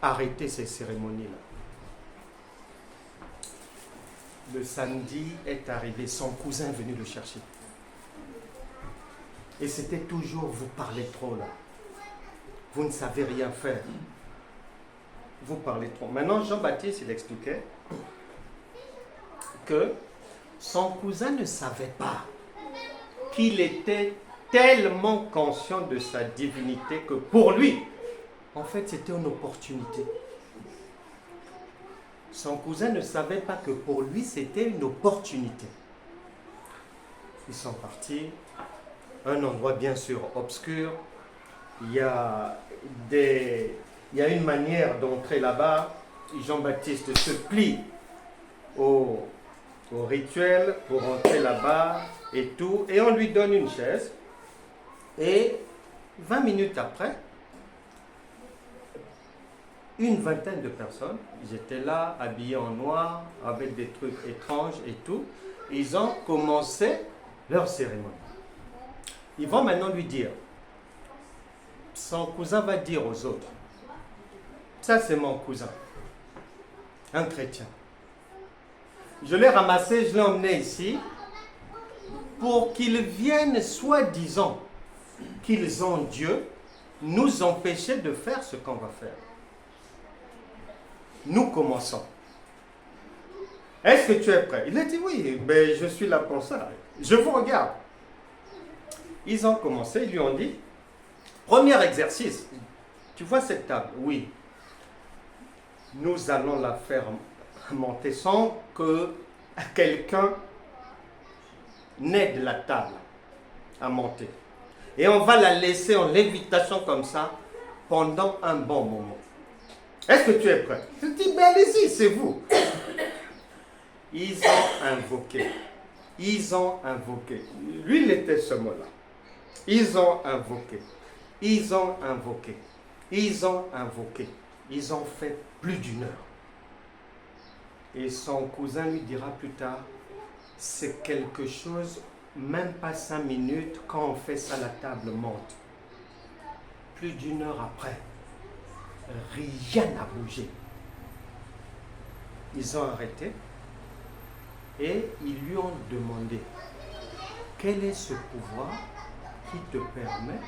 arrêter ces cérémonies-là. Le samedi est arrivé, son cousin est venu le chercher. Et c'était toujours, vous parlez trop là. Vous ne savez rien faire. Vous parlez trop. Maintenant, Jean-Baptiste, il expliquait que son cousin ne savait pas qu'il était tellement conscient de sa divinité que pour lui, en fait, c'était une opportunité. Son cousin ne savait pas que pour lui, c'était une opportunité. Ils sont partis, un endroit bien sûr obscur. Il y a une manière d'entrer là-bas. Jean-Baptiste se plie au rituel pour entrer là-bas et tout. Et on lui donne une chaise. Et 20 minutes après, une vingtaine de personnes, ils étaient là, habillés en noir, avec des trucs étranges et tout. Ils ont commencé leur cérémonie. Ils vont maintenant lui dire, son cousin va dire aux autres, ça c'est mon cousin, un chrétien. Je l'ai ramassé, je l'ai emmené ici, pour qu'ils viennent, soi-disant, qu'ils ont Dieu, nous empêcher de faire ce qu'on va faire. Nous commençons. Est-ce que tu es prêt? Il a dit oui, mais je suis là pour ça. Je vous regarde. Ils ont commencé, ils lui ont dit, premier exercice, tu vois cette table? Oui. Nous allons la faire monter sans que quelqu'un n'aide la table à monter. Et on va la laisser en lévitation comme ça pendant un bon moment. Est-ce que tu es prêt? Je dis, ben allez-y, c'est vous. Ils ont invoqué. Ils ont invoqué. Lui, il était ce mot-là. Ils ont invoqué. Ils ont invoqué. Ils ont invoqué. Ils ont fait plus d'une heure. Et son cousin lui dira plus tard, c'est quelque chose, même pas 5 minutes, quand on fait ça, la table monte. Plus d'une heure après, rien n'a bougé. Ils ont arrêté et ils lui ont demandé, quel est ce pouvoir qui te permet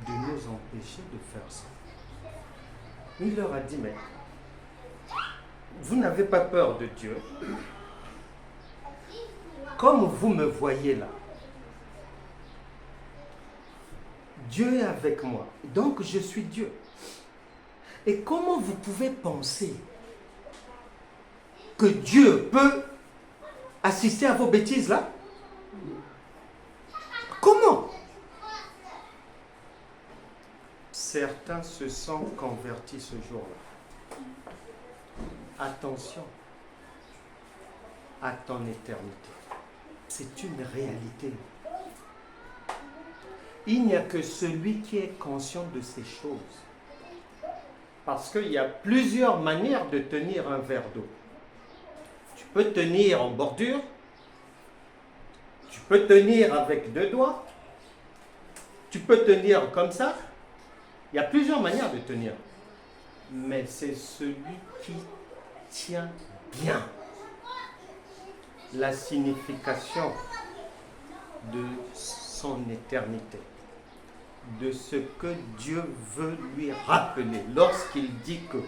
de nous empêcher de faire ça? Il leur a dit, mais vous n'avez pas peur de Dieu. Comme vous me voyez là, Dieu est avec moi, donc je suis Dieu. Et comment vous pouvez penser que Dieu peut assister à vos bêtises là? Comment? Certains se sont convertis ce jour-là. Attention à ton éternité. C'est une réalité. Il n'y a que celui qui est conscient de ces choses Parce qu'il y a plusieurs manières de tenir un verre d'eau. Tu peux tenir en bordure, tu peux tenir avec 2 doigts, tu peux tenir comme ça. Il y a plusieurs manières de tenir. Mais c'est celui qui tient bien. La signification de son éternité, de ce que Dieu veut lui rappeler lorsqu'il dit que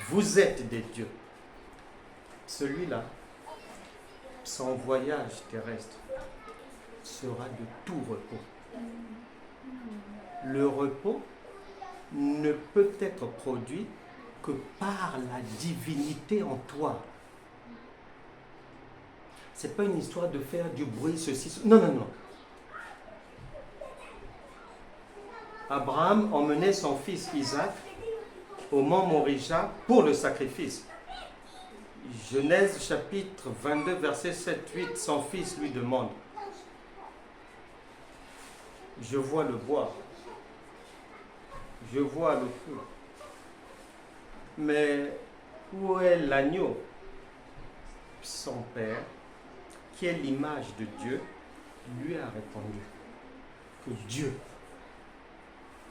vous êtes des dieux. Celui-là, son voyage terrestre sera de tout repos. Le repos ne peut être produit que par la divinité en toi. Ce n'est pas une histoire de faire du bruit, ceci. Non, non, non. Abraham emmenait son fils Isaac au mont Moriah pour le sacrifice. Genèse chapitre 22, verset 7-8, son fils lui demande, je vois le bois, je vois le feu, mais où est l'agneau? Son père, qui est l'image de Dieu, lui a répondu que Dieu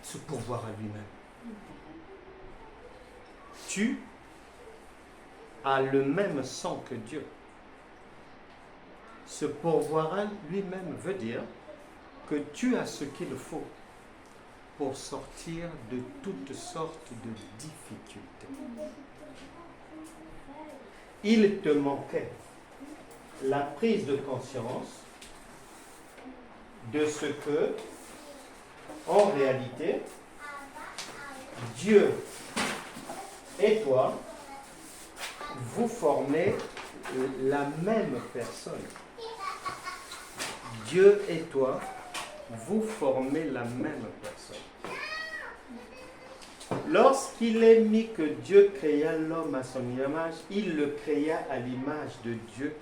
se pourvoira lui-même. Tu as le même sang que Dieu. Se pourvoira lui-même veut dire que tu as ce qu'il faut pour sortir de toutes sortes de difficultés. Il te manquait la prise de conscience de ce que, en réalité, Dieu et toi, vous formez la même personne. Dieu et toi, vous formez la même personne. Lorsqu'il est mis que Dieu créa l'homme à son image, il le créa à l'image de Dieu.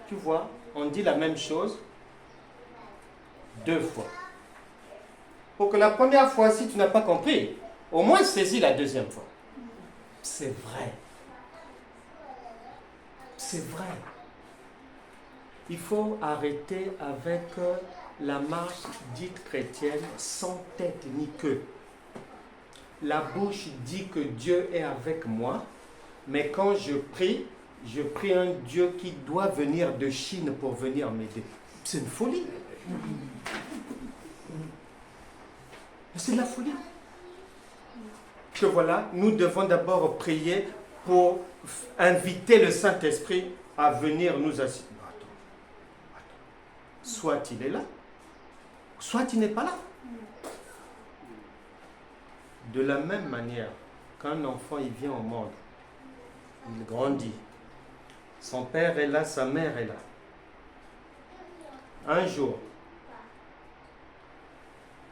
Tu vois, on dit la même chose 2 fois. Pour que la première fois, si tu n'as pas compris, au moins saisis la deuxième fois. C'est vrai. C'est vrai. Il faut arrêter avec la marche dite chrétienne sans tête ni queue. La bouche dit que Dieu est avec moi, mais quand je prie un Dieu qui doit venir de Chine pour venir m'aider. C'est une folie. C'est de la folie. Que voilà, nous devons d'abord prier pour inviter le Saint-Esprit à venir nous assister. Attends. Soit il est là, soit il n'est pas là. De la même manière qu'un enfant il vient au monde, il grandit. Son père est là, sa mère est là. Un jour,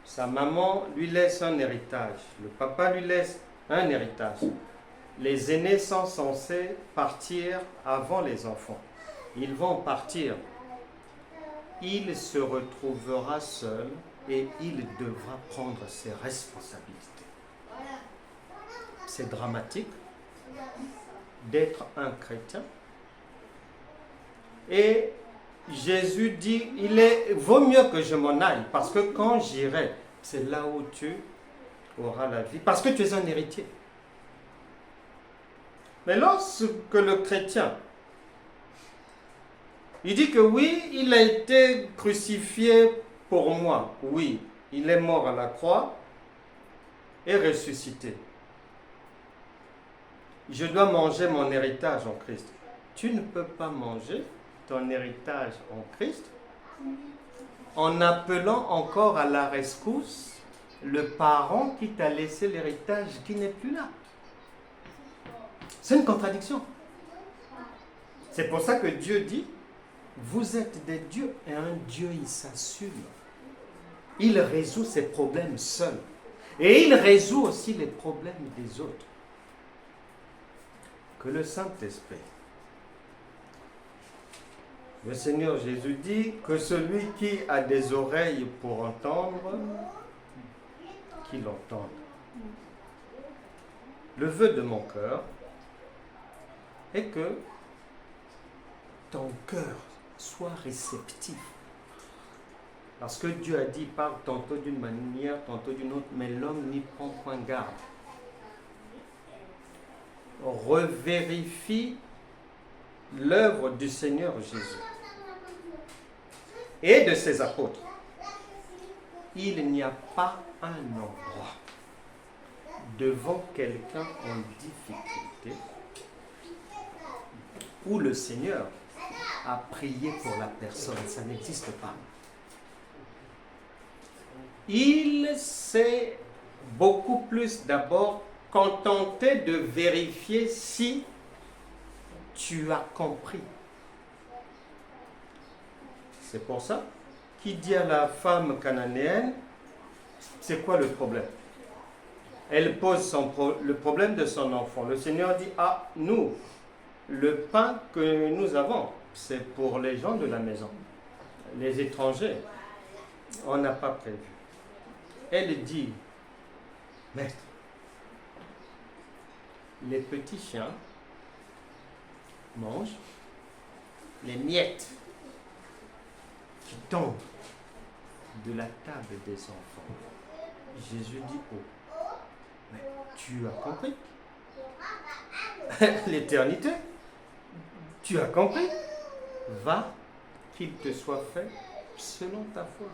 sa maman lui laisse un héritage. Le papa lui laisse un héritage. Les aînés sont censés partir avant les enfants. Ils vont partir. Il se retrouvera seul et il devra prendre ses responsabilités. C'est dramatique d'être un chrétien. Et Jésus dit, vaut mieux que je m'en aille, parce que quand j'irai, c'est là où tu auras la vie, parce que tu es un héritier. Mais lorsque le chrétien, il dit que oui, il a été crucifié pour moi, oui, il est mort à la croix et ressuscité. Je dois manger mon héritage en Christ. Tu ne peux pas manger ton héritage en Christ en appelant encore à la rescousse le parent qui t'a laissé l'héritage qui n'est plus là. C'est une contradiction. C'est pour ça que Dieu dit, vous êtes des dieux, et un Dieu il s'assume. Il résout ses problèmes seul. Et il résout aussi les problèmes des autres. Que le Saint-Esprit, le Seigneur Jésus dit que celui qui a des oreilles pour entendre, qu'il entende. le vœu de mon cœur est que ton cœur soit réceptif. Parce que Dieu a dit, parle tantôt d'une manière, tantôt d'une autre, mais l'homme n'y prend point garde. Revérifie l'œuvre du Seigneur Jésus et de ses apôtres. Il n'y a pas un endroit devant quelqu'un en difficulté où le Seigneur a prié pour la personne. Ça n'existe pas. Il s'est beaucoup plus d'abord contenté de vérifier si tu as compris. C'est pour ça qu'il dit à la femme cananéenne, c'est quoi le problème? Elle pose le problème de son enfant. Le Seigneur dit, ah, nous, le pain que nous avons, c'est pour les gens de la maison. Les étrangers, on n'a pas prévu. Elle dit, maître, les petits chiens mangent les miettes qui tombent de la table des enfants. Jésus dit, oh, mais tu as compris? L'éternité, tu as compris? Va, qu'il te soit fait selon ta foi.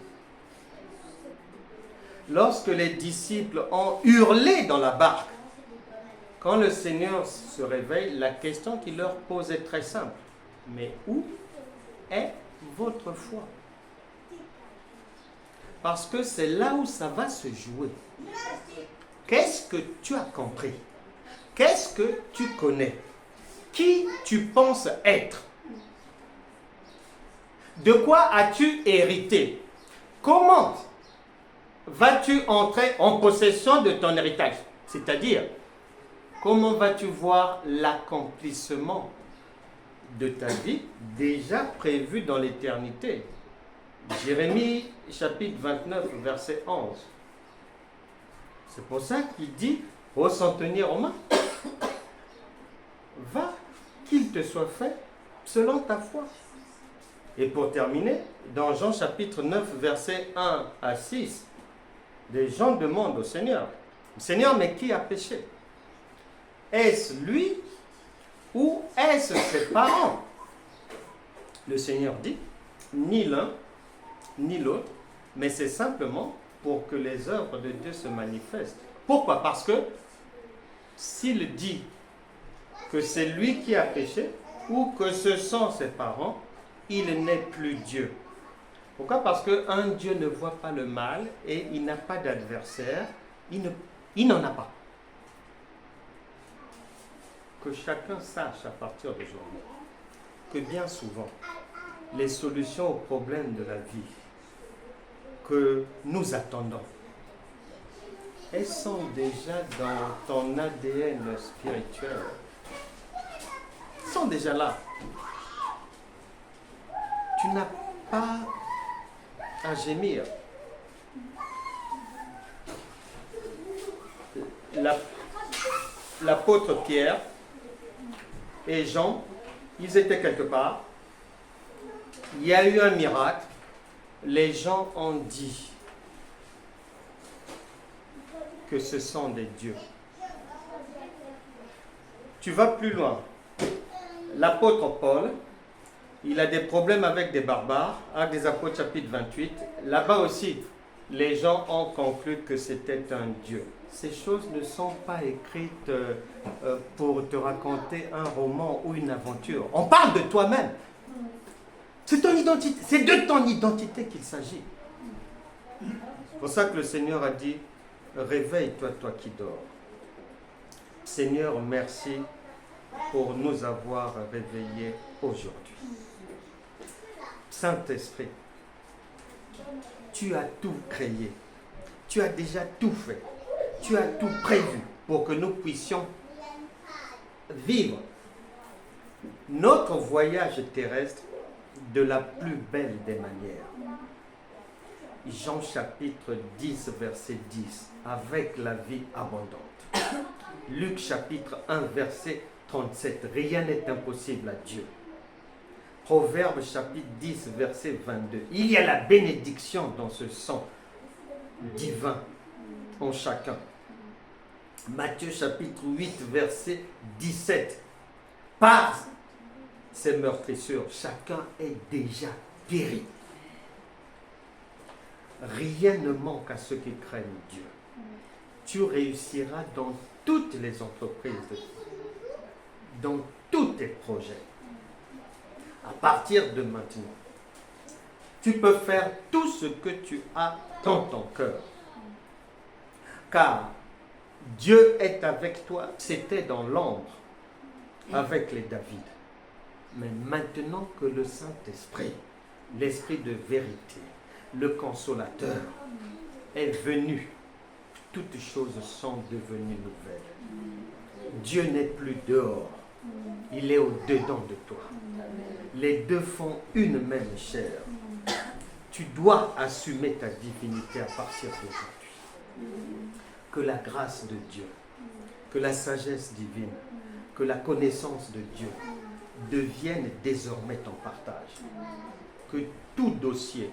Lorsque les disciples ont hurlé dans la barque, quand le Seigneur se réveille, la question qu'il leur pose est très simple. Mais où est votre foi? Parce que c'est là où ça va se jouer. Qu'est-ce que tu as compris? Qu'est-ce que tu connais? Qui tu penses être? De quoi as-tu hérité? Comment vas-tu entrer en possession de ton héritage? C'est-à-dire, comment vas-tu voir l'accomplissement de ta vie déjà prévu dans l'éternité? Jérémie chapitre 29, verset 11. C'est pour ça qu'il dit, ô centenier romain, va, qu'il te soit fait selon ta foi. Et pour terminer, dans Jean chapitre 9, verset 1 à 6, les gens demandent au Seigneur, Seigneur, mais qui a péché? Est-ce lui ou est-ce ses parents? Le Seigneur dit, ni l'un, ni l'autre, mais c'est simplement pour que les œuvres de Dieu se manifestent. Pourquoi? Parce que s'il dit que c'est lui qui a péché ou que ce sont ses parents, il n'est plus Dieu. Pourquoi? Parce qu'un Dieu ne voit pas le mal et il n'a pas d'adversaire. Il n'en a pas. Que chacun sache à partir d'aujourd'hui que bien souvent, les solutions aux problèmes de la vie que nous attendons, elles sont déjà dans ton ADN spirituel. Elles sont déjà là. Tu n'as pas à gémir. L'apôtre Pierre et Jean, ils étaient quelque part. Il y a eu un miracle. Les gens ont dit que ce sont des dieux. Tu vas plus loin. L'apôtre Paul, il a des problèmes avec des barbares. Actes des Apôtres chapitre 28. Là-bas aussi, les gens ont conclu que c'était un dieu. Ces choses ne sont pas écrites pour te raconter un roman ou une aventure. On parle de toi-même. C'est ton identité. C'est de ton identité qu'il s'agit. C'est pour ça que le Seigneur a dit, réveille-toi, toi qui dors. Seigneur, merci pour nous avoir réveillés aujourd'hui. Saint-Esprit, tu as tout créé. Tu as déjà tout fait. Tu as tout prévu pour que nous puissions vivre notre voyage terrestre de la plus belle des manières. Jean chapitre 10, verset 10, avec la vie abondante. Luc chapitre 1, verset 37. Rien n'est impossible à Dieu. Proverbe chapitre 10, verset 22. Il y a la bénédiction dans ce sang divin en chacun. Matthieu chapitre 8, verset 17. Par ces meurtrissures, chacun est déjà guéri. Rien ne manque à ceux qui craignent Dieu. Tu réussiras dans toutes les entreprises, dans tous tes projets. À partir de maintenant, tu peux faire tout ce que tu as dans ton cœur. Car Dieu est avec toi. C'était dans l'ombre avec les David. Mais maintenant que le Saint-Esprit, l'Esprit de vérité, le Consolateur est venu, toutes choses sont devenues nouvelles. Dieu n'est plus dehors, il est au-dedans de toi. Les deux font une même chair. Tu dois assumer ta divinité à partir d'aujourd'hui. Que la grâce de Dieu, que la sagesse divine, que la connaissance de Dieu deviennent désormais ton partage. Que tout dossier,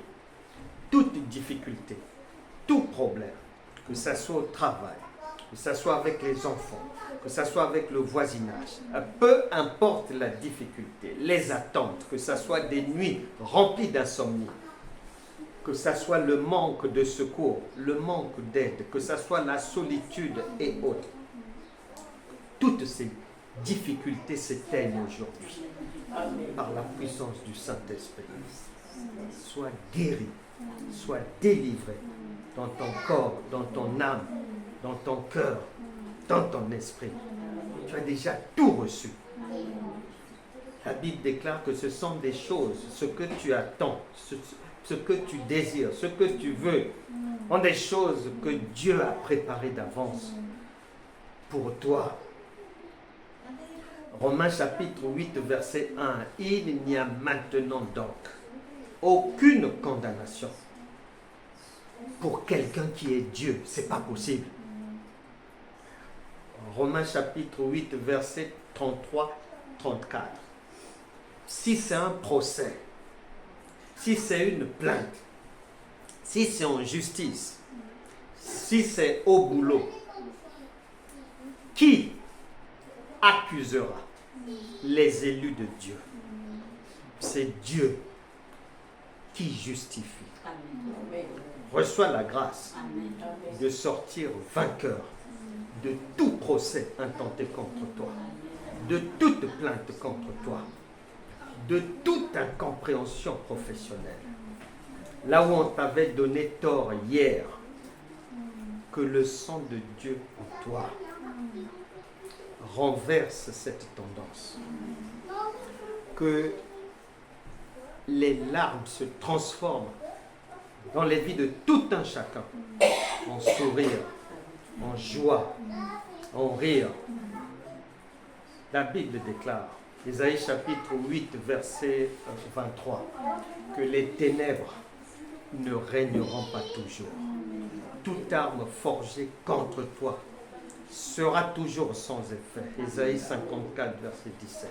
toute difficulté, tout problème, que ce soit au travail, que ce soit avec les enfants, que ce soit avec le voisinage, peu importe la difficulté, les attentes, que ce soit des nuits remplies d'insomnie, que ce soit le manque de secours, le manque d'aide, que ce soit la solitude et autres, toutes ces difficultés s'éteignent aujourd'hui par la puissance du Saint-Esprit. Sois guéri, sois délivré dans ton corps, dans ton âme, dans ton cœur, dans ton esprit. Tu as déjà tout reçu. La Bible déclare que ce sont des choses, ce que tu attends, ce que tu désires, ce que tu veux, sont des choses que Dieu a préparées d'avance pour toi. Romains chapitre 8, verset 1. Il n'y a maintenant donc aucune condamnation pour quelqu'un qui est Dieu. C'est pas possible. Romains chapitre 8, verset 33, 34. Si c'est un procès, si c'est une plainte, si c'est en justice, si c'est au boulot, qui accusera les élus de Dieu? C'est Dieu qui justifie. Reçois la grâce de sortir vainqueur de tout procès intenté contre toi, de toute plainte contre toi, de toute incompréhension professionnelle. Là où on t'avait donné tort hier, que le sang de Dieu en toi renverse cette tendance. Que les larmes se transforment dans les vies de tout un chacun en sourire, en joie, en rire. La Bible déclare, Isaïe chapitre 8, verset 23, que les ténèbres ne régneront pas toujours. Toute arme forgée contre toi sera toujours sans effet. Isaïe 54, verset 17.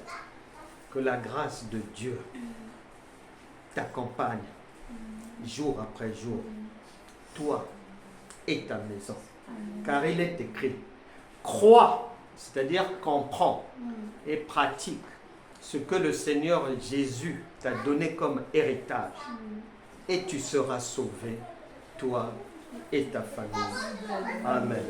Que la grâce de Dieu t'accompagne jour après jour, toi et ta maison. Car il est écrit, crois, c'est-à-dire comprends et pratique ce que le Seigneur Jésus t'a donné comme héritage, et tu seras sauvé, toi et ta famille. Amen.